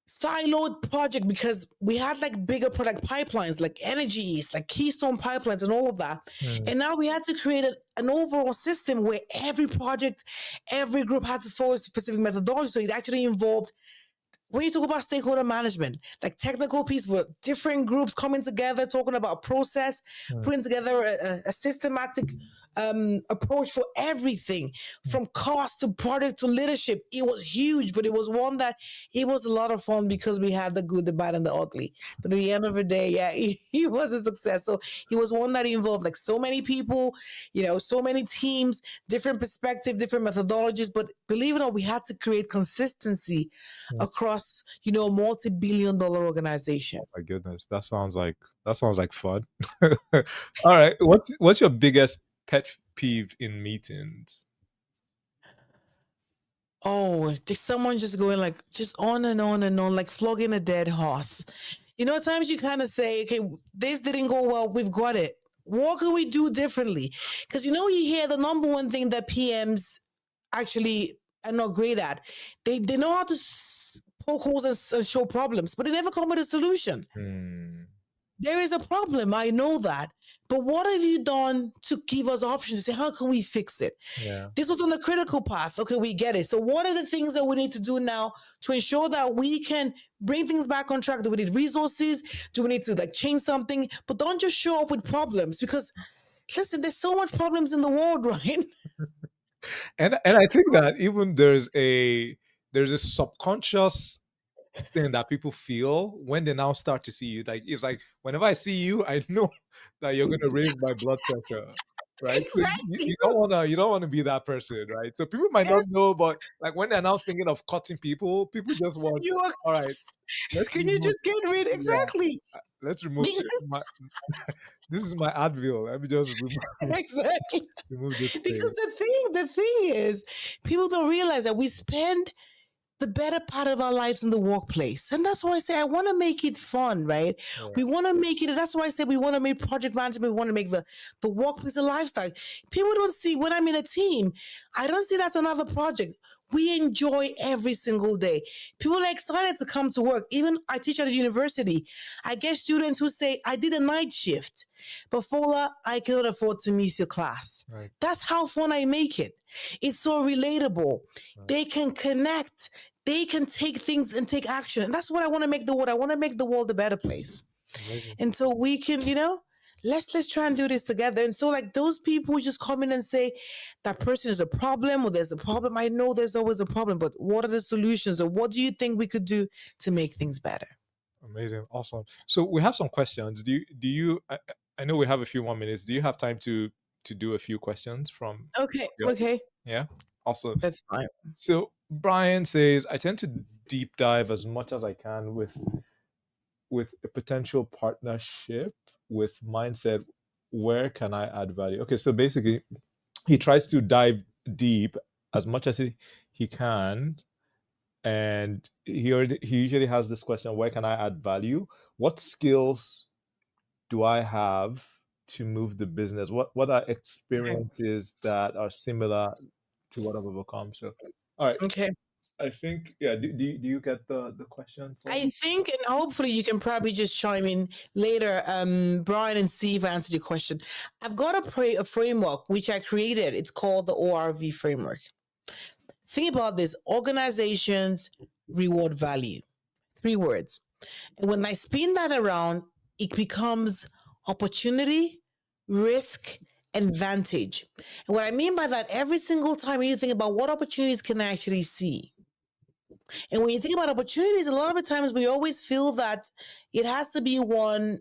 siloed project, because we had like bigger product pipelines like energies, like keystone pipelines and all of that. Hmm. And now we had to create an overall system where every project, every group had to follow a specific methodology. So it actually involved, when you talk about stakeholder management, like technical piece with different groups coming together, talking about process, Hmm. putting together a systematic approach for everything from cost to product to leadership. It was huge, but it was one that it was a lot of fun because we had the good, the bad, and the ugly. But at the end of the day, yeah, he was a success. So it was one that involved like so many people, so many teams, different perspective, different methodologies. But believe it or not, we had to create consistency Hmm. across, a multi-billion-dollar organization. Oh my goodness, that sounds like fun. All right, what's your biggest pet peeve in meetings? Oh, just someone just going like just on and on and on, like flogging a dead horse. At times you kind of say, okay, this didn't go well, we've got it. What can we do differently? Because you hear the number one thing that PMs actually are not great at. They know how to poke holes and show problems, but they never come with a solution. Hmm. There is a problem. I know that. But what have you done to give us options to say, how can we fix it? Yeah. This was on the critical path. Okay, we get it. So, what are the things that we need to do now to ensure that we can bring things back on track? Do we need resources? Do we need to like change something? But don't just show up with problems, because listen, there's so much problems in the world, right? And I think that even there's a subconscious thing that people feel when they now start to see you. Like it's like whenever I see you, I know that you're gonna raise my blood pressure. Right. So Exactly. you don't wanna be that person, right? So people might not Yes, know, but like when they're now thinking of cutting people just want, you are. all right, let's Can you remove, just get rid? yeah, Exactly. let's remove Because, my this is my Advil. Let me just exactly. remove this Because thing. the thing is, people don't realize that we spend the better part of our lives in the workplace. And that's why I say I want to make it fun, right? Yeah, We want to make it, that's why I say we want to make project management, we want to make the workplace a lifestyle. People don't see when I'm in a team, I don't see that's another project. We enjoy every single day. People are excited to come to work. Even I teach at a university. I get students who say, I did a night shift, but Fola, I cannot afford to miss your class. right, That's how fun I make it. It's so relatable. right. They can connect, they can take things and take action. And that's what I want to make the world. I want to make the world a better place. Amazing. And so we can, let's try and do this together. And so like those people who just come in and say that person is a problem or there's a problem. I know there's always a problem, but what are the solutions or what do you think we could do to make things better? Amazing. Awesome. So we have some questions. I know we have a few more minutes. Do you have time to do a few questions from Okay, the audience? okay. Yeah. Awesome. That's fine. So Brian says, I tend to deep dive as much as I can with a potential partnership with mindset. Where can I add value? Okay, so basically he tries to dive deep as much as he can, and he usually has this question: where can I add value? What skills do I have to move the business? What are Okay. experiences that are similar to what I've overcome? So, all right, Okay. I think yeah. Do you get the question for? I think, and hopefully you can probably just chime in later, Brian, and see if I answered your question. I've got a framework which I created. It's called the ORV framework. Think about this: organizations reward value. 3 words. And when I spin that around, it becomes opportunity, risk, and vantage. And what I mean by that, every single time you think about what opportunities can I actually see, and when you think about opportunities, a lot of the times we always feel that it has to be one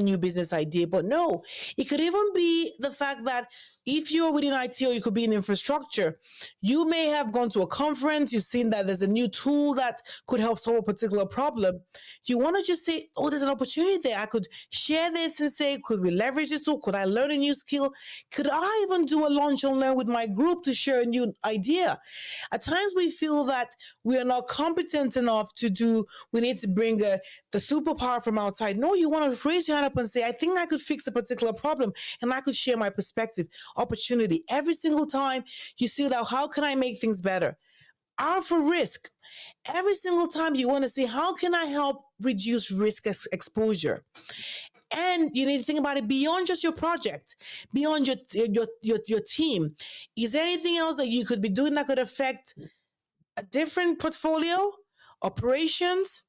new business idea. But no, it could even be the fact that if you're within IT or you could be in infrastructure, you may have gone to a conference, you've seen that there's a new tool that could help solve a particular problem. You want to just say, oh, there's an opportunity there. I could share this and say, could we leverage this tool? Could I learn a new skill? Could I even do a launch and learn with my group to share a new idea? At times we feel that we are not competent enough to do, we need to bring the superpower from outside. No, you want to raise your hand up and say, I think I could fix a particular problem and I could share my perspective. Opportunity. Every single time you see that, how can I make things better? R for risk. Every single time you want to see, how can I help reduce risk exposure? And you need to think about it beyond just your project, beyond your team. Is there anything else that you could be doing that could affect a different portfolio, operations?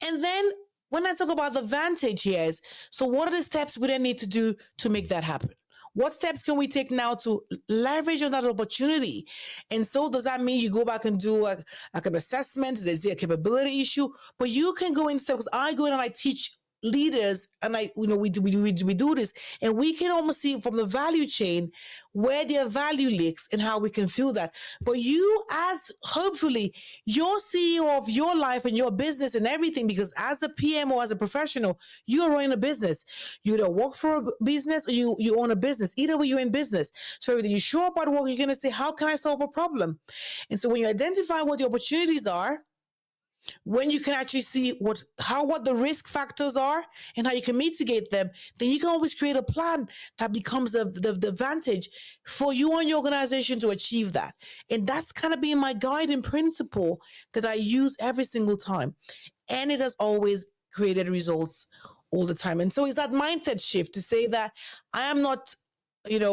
And then when I talk about the vantage here is, so what are the steps we then need to do to make that happen? What steps can we take now to leverage on that opportunity? And so does that mean you go back and do like an assessment? Is there a capability issue? But you can go in steps. I go in and I teach leaders, and we do this, and we can almost see from the value chain where their value leaks and how we can feel that. But you, as hopefully you're CEO of your life and your business and everything, because as a PM or as a professional, you're running a business. You either work for a business or you own a business. Either way, you're in business. So if you show up at work, you're going to say, how can I solve a problem? And so when you identify what the opportunities are, when you can actually see what the risk factors are and how you can mitigate them, then you can always create a plan that becomes the advantage for you and your organization to achieve that. And that's kind of been my guiding principle that I use every single time. And it has always created results all the time. And so it's that mindset shift to say that I am not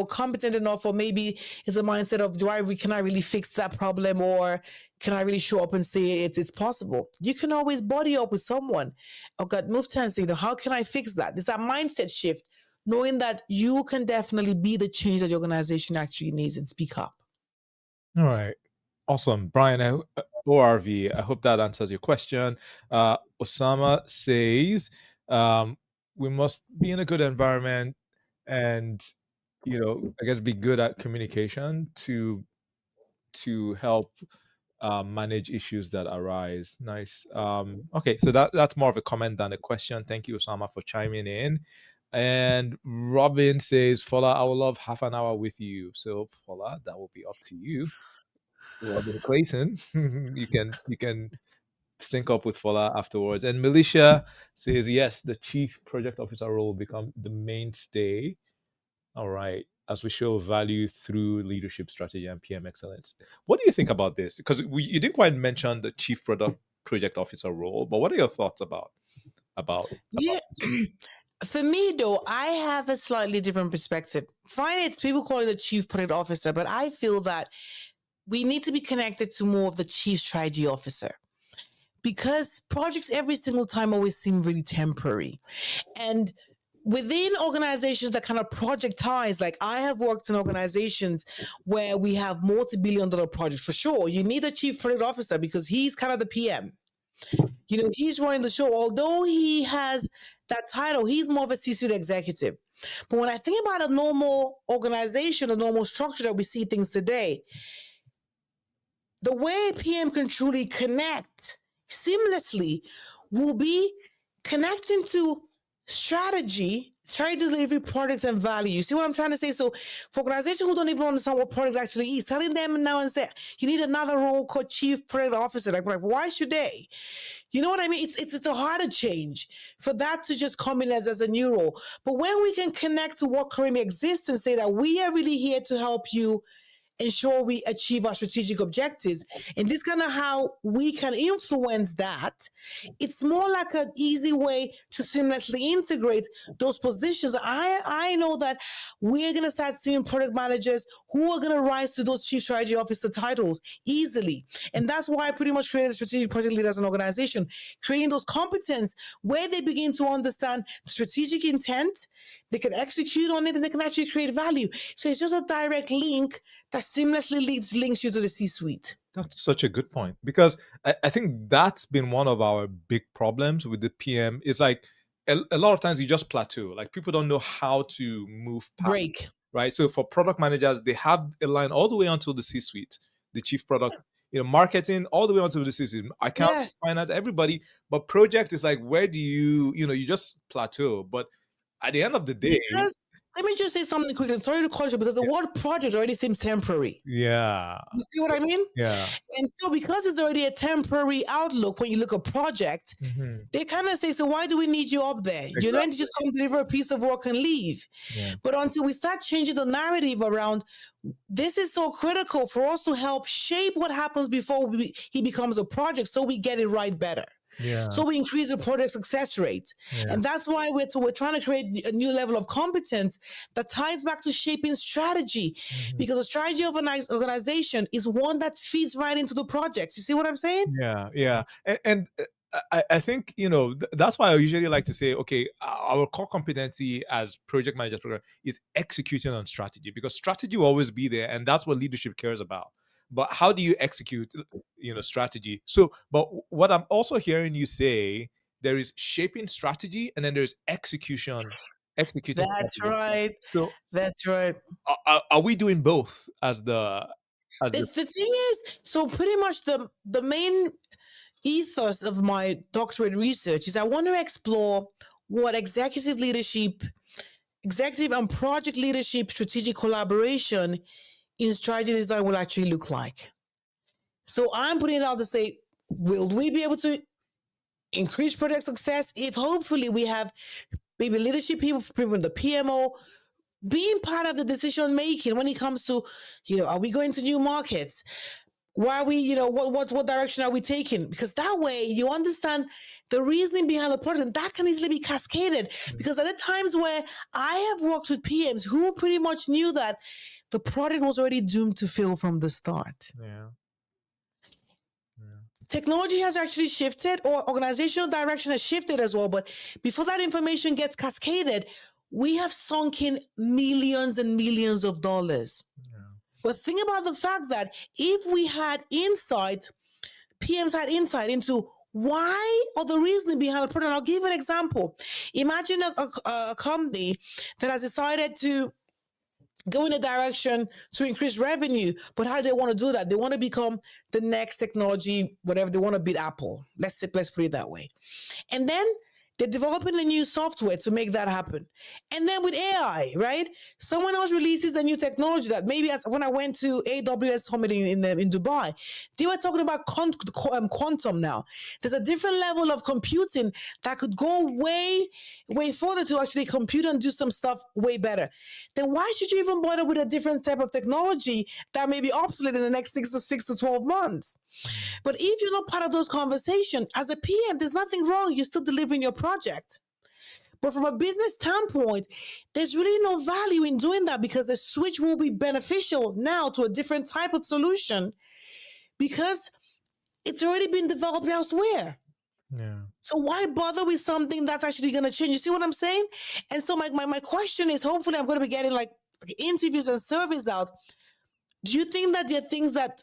competent enough, or maybe it's a mindset of, can I really fix that problem, or can I really show up and say it's possible? You can always body up with someone. Okay, move to and say, how can I fix that? It's that mindset shift, knowing that you can definitely be the change that the organization actually needs, and speak up. All right. Awesome. Brian, ORV, I hope that answers your question. Osama says, um, we must be in a good environment and, I guess be good at communication to help manage issues that arise. Nice. Okay, so that's more of a comment than a question. Thank you, Osama, for chiming in. And Robin says, Fola, I would love half an hour with you. So, Fola, that will be up to you. Robin Clayton, you can sync up with Fola afterwards. And Militia says, yes, the chief project officer role will become the mainstay. All right. As we show value through leadership strategy and PM excellence. What do you think about this? Because you didn't quite mention the chief product project officer role, but what are your thoughts about Yeah. this role? For me, though, I have a slightly different perspective. Fine, it's people call it the chief product officer, but I feel that we need to be connected to more of the chief strategy officer because projects every single time always seem really temporary. And within organizations that kind of projectize, like I have worked in organizations where we have multi-billion-dollar projects for sure. You need a chief product officer because he's kind of the PM. He's running the show. Although he has that title, he's more of a C-suite executive. But when I think about a normal organization, a normal structure that we see things today, the way PM can truly connect seamlessly will be connecting to strategy delivery, products, and value. You see what I'm trying to say? So for organizations who don't even understand what product actually is, telling them now and say, you need another role called chief product officer. Like why should they? You know what I mean? It's the harder change for that to just come in as a new role. But when we can connect to what currently exists and say that we are really here to help you ensure we achieve our strategic objectives. And this kind of how we can influence that. It's more like an easy way to seamlessly integrate those positions. I know that we're going to start seeing product managers who are going to rise to those chief strategy officer titles easily. And that's why I pretty much created strategic project leaders as an organization, creating those competence where they begin to understand strategic intent, they can execute on it, and they can actually create value. So it's just a direct link that seamlessly links you to the C-suite. That's such a good point because I think that's been one of our big problems with the PM. Is like a lot of times you just plateau. Like people don't know how to move past, Break. right? So for product managers, they have a line all the way until the C-suite, the chief product, marketing all the way until the C-suite, account, Yes. finance, everybody. But project is like, where do you just plateau. But at the end of the day, Because let me just say something quickly. Sorry to call you because the word project already seems temporary. yeah, You see what I mean? yeah, And so because it's already a temporary outlook when you look at project, hmm, they kind of say, so why do we need you up there? You're going to exactly, just come deliver a piece of work and leave. yeah, But until we start changing the narrative around, this is so critical for us to help shape what happens before he becomes a project so we get it right better. yeah, So we increase the project success rate. yeah. And that's why we're trying to create a new level of competence that ties back to shaping strategy. Mhm. Because the strategy of an organization is one that feeds right into the projects. You see what I'm saying? Yeah, yeah, and I think that's why I usually like to say, okay, our core competency as project managers program is executing on strategy because strategy will always be there, and that's what leadership cares about. But how do you execute, strategy? So, but what I'm also hearing you say, there is shaping strategy, and then there's executing That's strategy. right. So, That's right. are we doing both as the The thing is, so pretty much the main ethos of my doctorate research is I want to explore what executive and project leadership strategic collaboration in strategy design will actually look like. So I'm putting it out to say, will we be able to increase project success if hopefully we have maybe leadership people in the PMO being part of the decision making when it comes to, are we going to new markets? Why are we, what direction are we taking? Because that way you understand the reasoning behind the project, and that can easily be cascaded. Because at the times where I have worked with PMs who pretty much knew that the project was already doomed to fail from the start. yeah, yeah. Technology has actually shifted, or organizational direction has shifted as well. But before that information gets cascaded, we have sunk in millions and millions of dollars. Yeah. But think about the fact that if we had insight, PMs had insight into why or the reasoning behind the product. I'll give you an example. Imagine a company that has decided to go in a direction to increase revenue, but how do they want to do that? They want to become the next technology, whatever. They want to beat Apple. Let's put it that way. And then they're developing a new software to make that happen. And then with AI, right? Someone else releases a new technology that maybe as when I went to AWS Summit in Dubai, they were talking about quantum now. There's a different level of computing that could go way further to actually compute and do some stuff way better. Then why should you even bother with a different type of technology that may be obsolete in the next 6 to 12 months? But if you're not part of those conversations, as a PM, there's nothing wrong. You're still delivering your project. But from a business standpoint, there's really no value in doing that because the switch will be beneficial now to a different type of solution because it's already been developed elsewhere. Yeah. So why bother with something that's actually going to change? You see what I'm saying? And so my question is, hopefully I'm going to be getting like interviews and surveys out. Do you think that there are things that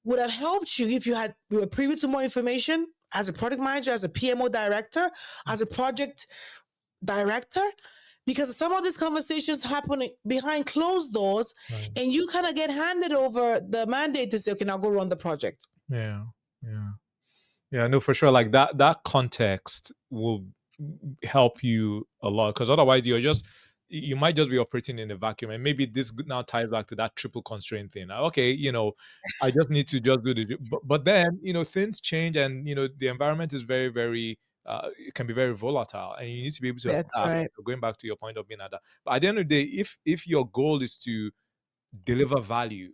would have helped you if you were privy to more information as a product manager, as a PMO director, as a project director? Because some of these conversations happen behind closed doors, Right. and you kind of get handed over the mandate to say, okay, now go run the project. Yeah. Yeah. Yeah, no, for sure. Like that context will help you a lot because otherwise you might just be operating in a vacuum. And maybe this now ties back to that triple constraint thing. Okay, I just need to just do but then, things change and the environment is very, very it can be very volatile and you need to be able to That's adapt. right. Going back to your point of being adapt. But at the end of the day, if your goal is to deliver value,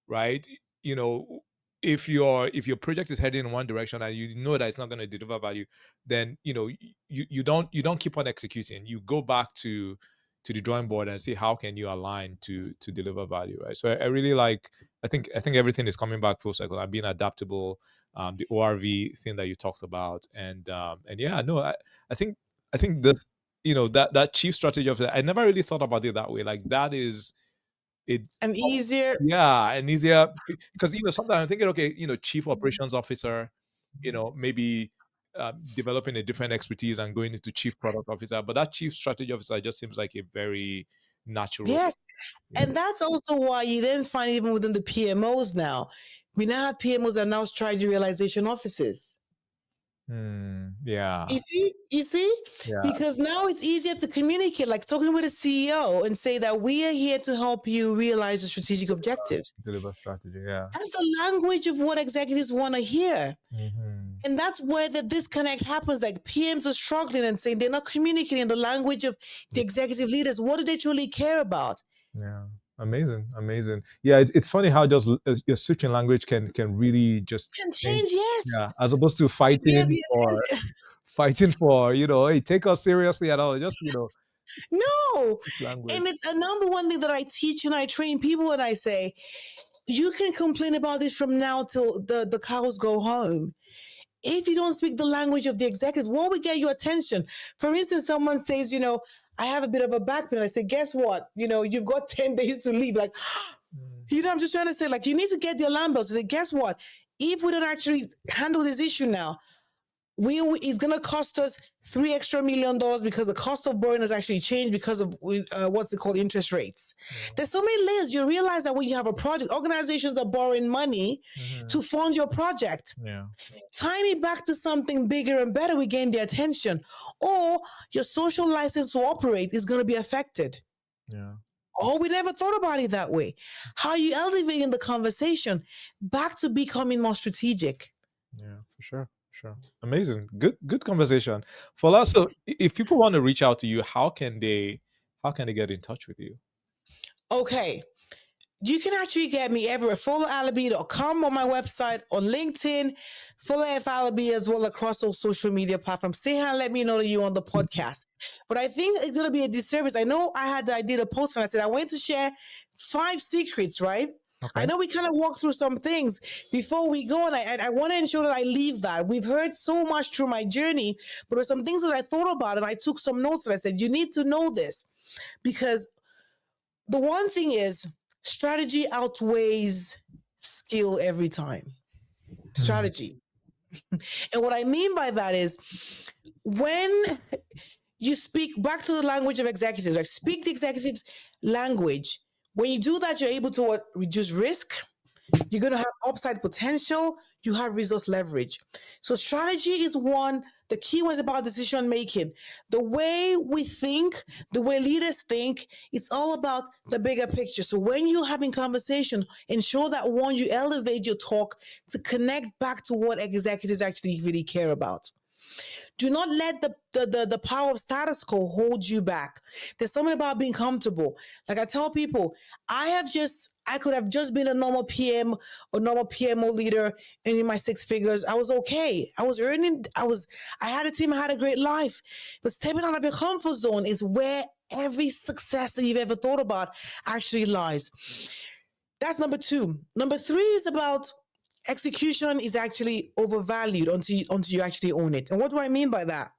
right? You know, if your project is heading in one direction and you know that it's not going to deliver value, then you don't keep on executing. You go back to the drawing board and see how can you align to deliver value, right? So I really like. I think everything is coming back full circle and being adaptable. The ORV thing that you talked about, and yeah, no, I think this, that chief strategy of that. I never really thought about it that way. Like that is it. And easier. Yeah, and easier because sometimes I'm thinking, okay, chief operations officer, maybe developing a different expertise and going into chief product officer, but that chief strategy officer just seems like a very natural. Yes. And that's also why you then find even within the PMOs now, we now have PMOs that are now strategy realization offices. Yeah, You see, yeah, because now it's easier to communicate, like talking with a CEO and say that we are here to help you realize the strategic objectives. deliver strategy. Yeah. That's the language of what executives want to hear. Mm-hmm. And that's where the disconnect happens. Like PMs are struggling and saying they're not communicating the language of the executive leaders. What do they truly care about? Yeah, amazing. Yeah, it's funny how just your switching language can really just Can change. change, yes. Yeah, as opposed to To get fighting the for attention. hey, take us seriously at all. Just No. switch language. And it's a number one thing that I teach and I train people when I say, you can complain about this from now till the cows go home. If you don't speak the language of the executive, what will get your attention? For instance, someone says, I have a bit of a back pain. I say, guess what? You've got 10 days to leave. Like, I'm just trying to say, like, you need to get the alarm bells. I say, guess what? If we don't actually handle this issue now, it's going to cost us $3 extra million because the cost of borrowing has actually changed because of what's it called, interest rates. There's so many layers. You realize that when you have a project, organizations are borrowing money to fund your project. Yeah, Tying it back to something bigger and better, we gain their attention. Or your social license to operate is going to be affected. yeah, Oh, we never thought about it that way. How are you elevating the conversation back to becoming more strategic? yeah, for sure. Sure. Amazing. Good conversation. Fola, so if people want to reach out to you, how can they get in touch with you? Okay. You can actually get me everywhere. FolaAlabi.com on my website, on LinkedIn, Fola F. Alabi as well across those social media platforms. Say hi and let me know that you're on the podcast. But I think it's going to be a disservice. I know I did a post and I said I wanted to share 5 secrets, right? Okay. I know we kind of walked through some things before we go, and I want to ensure that I leave that. We've heard so much through my journey, but there's some things that I thought about, and I took some notes and I said, you need to know this. Because the one thing is, Strategy outweighs skill every time. Strategy. And what I mean by that is when you speak back to the language of executives, like speak the executives' language. When you do that, you're able to reduce risk. You're going to have upside potential. You have resource leverage. So strategy is one. The key was about decision making. The way we think, the way leaders think, it's all about the bigger picture. So when you're having conversation, ensure that one, you elevate your talk to connect back to what executives actually really care about. Do not let the power of status quo hold you back. There's something about being comfortable. Like I tell people, I could have just been a normal PM or normal PMO leader and in my six figures. I was okay. I had a team, I had a great life. But stepping out of your comfort zone is where every success that you've ever thought about actually lies. That's number two. Number three is about execution is actually overvalued until you actually own it. And what do I mean by that?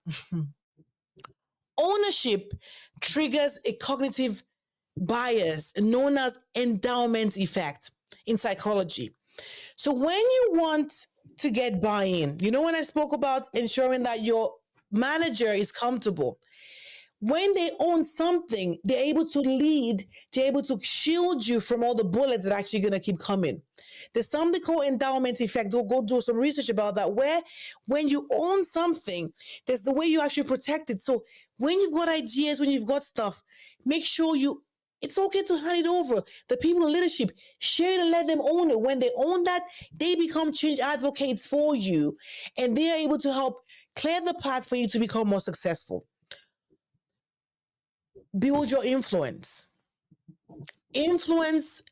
Ownership triggers a cognitive bias known as endowment effect in psychology. So when you want to get buy-in, when I spoke about ensuring that your manager is comfortable, when they own something, they're able to lead, they're able to shield you from all the bullets that are actually going to keep coming. There's something called endowment effect. Go do some research about that, where when you own something, there's the way you actually protect it. So when you've got ideas, when you've got stuff, make sure it's okay to hand it over. The people in leadership, share it and let them own it. When they own that, they become change advocates for you, and they are able to help clear the path for you to become more successful. Build your influence. Influence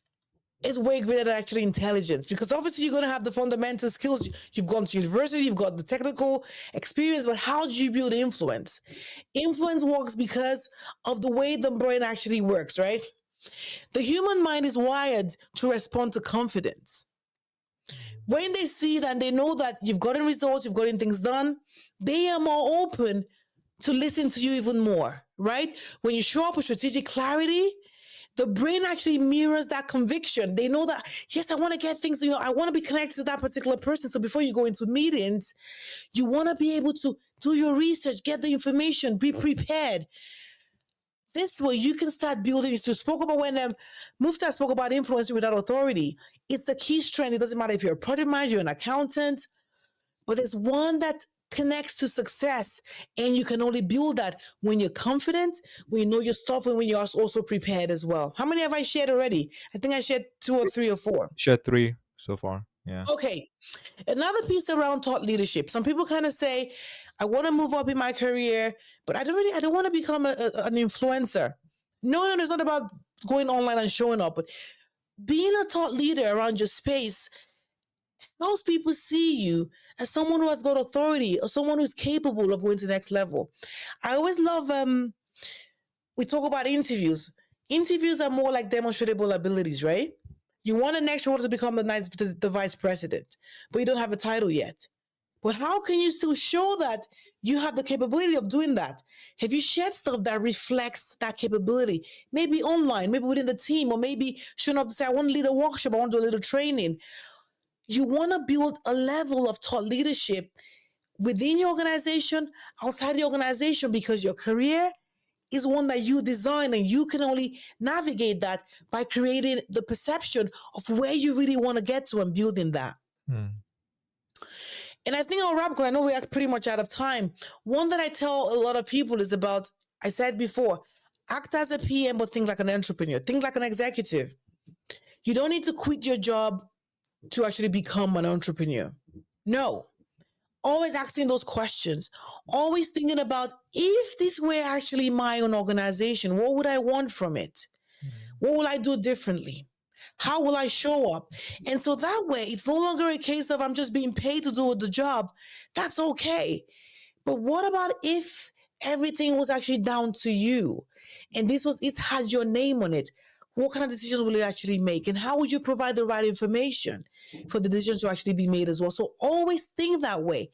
is way greater than actually intelligence, because obviously you're going to have the fundamental skills. You've gone to university, you've got the technical experience, but how do you build influence? Influence works because of the way the brain actually works, right? The human mind is wired to respond to confidence. When they see that and they know that you've gotten results, you've gotten things done, they are more open to listen to you even more, right? When you show up with strategic clarity, the brain actually mirrors that conviction. They know that, yes, I want to get things, I want to be connected to that particular person. So before you go into meetings, you want to be able to do your research, get the information, be prepared. This way you can start building. So spoke about when Mufta spoke about influencing without authority. It's the key strength. It doesn't matter if you're a project manager, you're an accountant, but there's one that connects to success, and you can only build that when you're confident, when you know your stuff, and when you're also prepared as well. How many have I shared already? I think I shared 2 or 3 or 4. Shared 3 so far. Yeah. Okay. Another piece around thought leadership. Some people kind of say, I want to move up in my career, but I don't want to become an influencer. No, it's not about going online and showing up, but being a thought leader around your space. Most people see you as someone who has got authority or someone who's capable of going to the next level. I always love, we talk about interviews. Interviews are more like demonstrable abilities, right? You want an next role to become the vice president, but you don't have a title yet. But how can you still show that you have the capability of doing that? Have you shared stuff that reflects that capability? Maybe online, maybe within the team, or maybe showing up to say, I want to lead a workshop, I want to do a little training. You want to build a level of thought leadership within your organization, outside the organization, because your career is one that you design, and you can only navigate that by creating the perception of where you really want to get to and building that. And I think I'll wrap, because I know we're pretty much out of time. One that I tell a lot of people is about, I said before, act as a PM, but think like an entrepreneur. Think like an executive. You don't need to quit your job to actually become an entrepreneur. No. Always asking those questions. Always thinking about, if this were actually my own organization, what would I want from it? What will I do differently? How will I show up? And so that way, it's no longer a case of I'm just being paid to do the job. That's okay. But what about if everything was actually down to you, and it had your name on it? What kind of decisions will it actually make? And how would you provide the right information for the decisions to actually be made as well? So always think that way.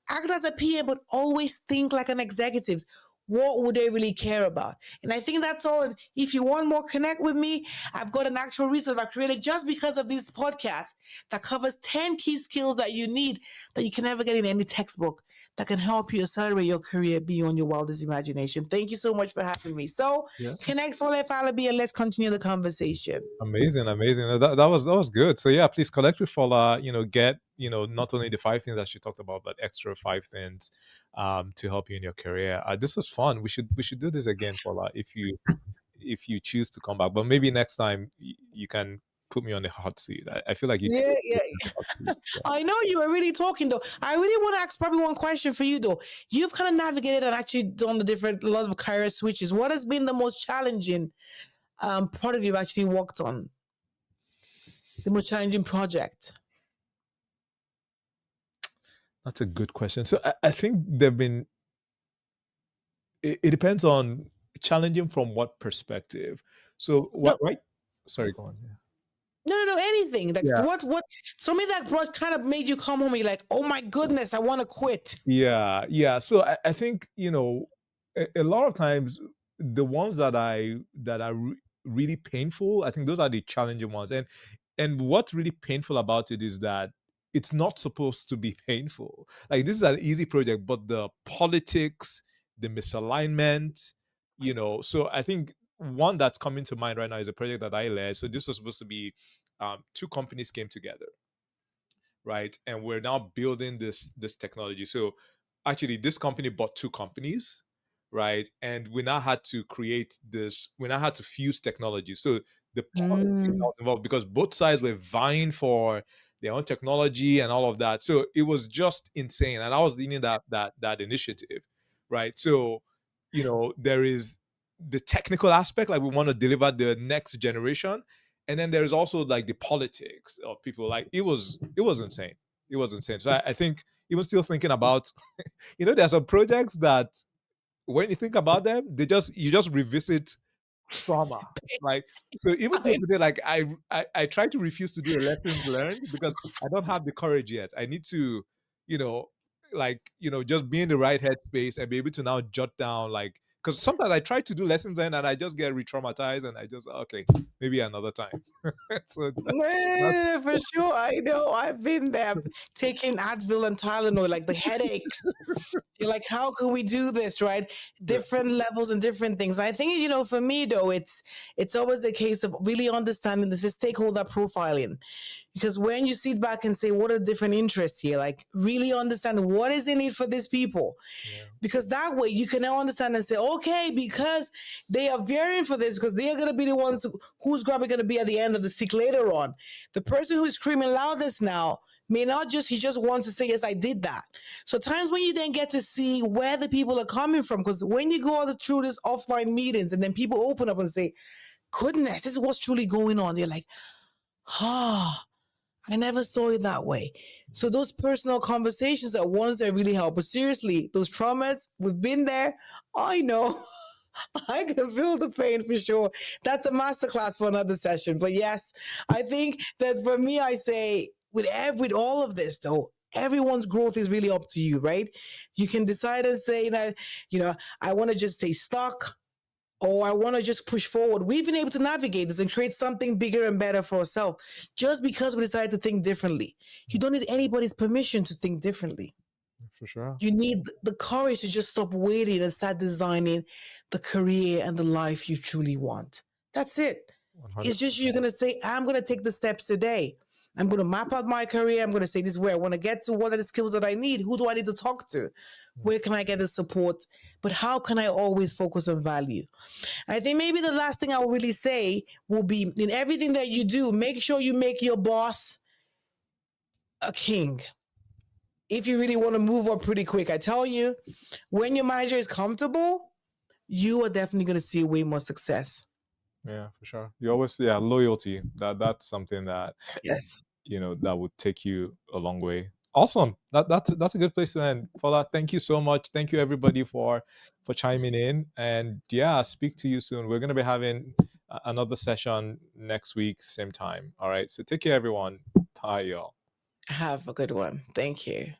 Act as a PM, but always think like an executive. what would they really care about? And I think that's all. If you want more connect with me, I've got an actual resource I've created just because of this podcast that covers 10 key skills that you need that you can never get in any textbook that can help you accelerate your career beyond your wildest imagination. Thank you so much for having me. So Yeah. connect, Fola Alabi, and let's continue the conversation. Amazing, amazing. That was good. So yeah, please collect with Fola. Get not only the 5 things that she talked about, but extra 5 things to help you in your career. This was fun. We should do this again, Fola, if you choose to come back. But maybe next time you can put me on the hot seat. I feel like you can Yeah, put yeah. me on the hot seat. Yeah. I know you were really talking though. I really want to ask probably one question for you though. You've kind of navigated and actually done the different lots of career switches. What has been the most challenging product you've actually worked on? The most challenging project? That's a good question. So I think there've been. It depends on challenging from what perspective. So what? No, Right? Sorry, go on. Yeah. no, anything. Like Yeah. what? So me that brought kind of made you come home and you're like, oh my goodness, I want to quit. Yeah. So I think a lot of times the ones that are really painful. I think those are the challenging ones, and what's really painful about it is that it's not supposed to be painful. Like this is an easy project, but the politics, the misalignment, So I think one that's coming to mind right now is a project that I led. So this was supposed to be two companies came together, right? And we're now building this technology. So actually this company bought two companies, right? And we now had to create this, we now had to fuse technology. So the politics that Mm. was involved, because both sides were vying for their own technology and all of that. So it was just insane. And I was leading that initiative, right? So, there is the technical aspect, like we want to deliver the next generation, and then there's also like the politics of people. Like it was insane. It was insane. So I think even still thinking about, there's some projects that when you think about them, you just revisit trauma. Like so, even till I, today, like I try to refuse to do a lessons learned because I don't have the courage yet. I need to, you know, just be in the right headspace and be able to now jot down like, because sometimes I try to do lessons learned and I just get re-traumatized and I just okay, maybe another time. So that's for sure. I know. I've been there taking Advil and Tylenol, like the headaches. You're like, how can we do this, right? yeah, Different levels and different things. I think, for me though, it's always a case of really understanding this is stakeholder profiling. Because when you sit back and say, what are different interests here? Like really understand what is in it for these people. yeah, Because that way you can now understand and say, okay, because they are veering for this, because they are going to be the ones who's probably going to be at the end of the stick later on. The person who's screaming loudest now may not he just wants to say, yes, I did that. So times when you then get to see where the people are coming from, because when you go through these offline meetings and then people open up and say, goodness, this is what's truly going on. They're like, ah, I never saw it that way. So those personal conversations are ones that really help. But seriously, those traumas, we've been there. I know. I can feel the pain for sure. That's a masterclass for another session. But yes, I think that for me, I say with all of this though, everyone's growth is really up to you, right? You can decide and say that, I want to just stay stuck or I want to just push forward. We've been able to navigate this and create something bigger and better for ourselves just because we decided to think differently. You don't need anybody's permission to think differently. for sure. You need the courage to just stop waiting and start designing the career and the life you truly want. That's it. It's just you're 100%. going to say, I'm going to take the steps today. I'm going to map out my career. I'm going to say, this is where I want to get to. What are the skills that I need? Who do I need to talk to? Where can I get the support? But how can I always focus on value? I think maybe the last thing I will really say will be in everything that you do, make sure you make your boss a king. If you really want to move up pretty quick, I tell you, when your manager is comfortable, you are definitely going to see way more success. Yeah, for sure. You always, yeah, loyalty. That's something that Yes. that would take you a long way. Awesome. That's a good place to end. For that, thank you so much. Thank you everybody for chiming in. And yeah, speak to you soon. We're gonna be having another session next week, same time. All right. So take care, everyone. Bye, y'all. Have a good one. Thank you.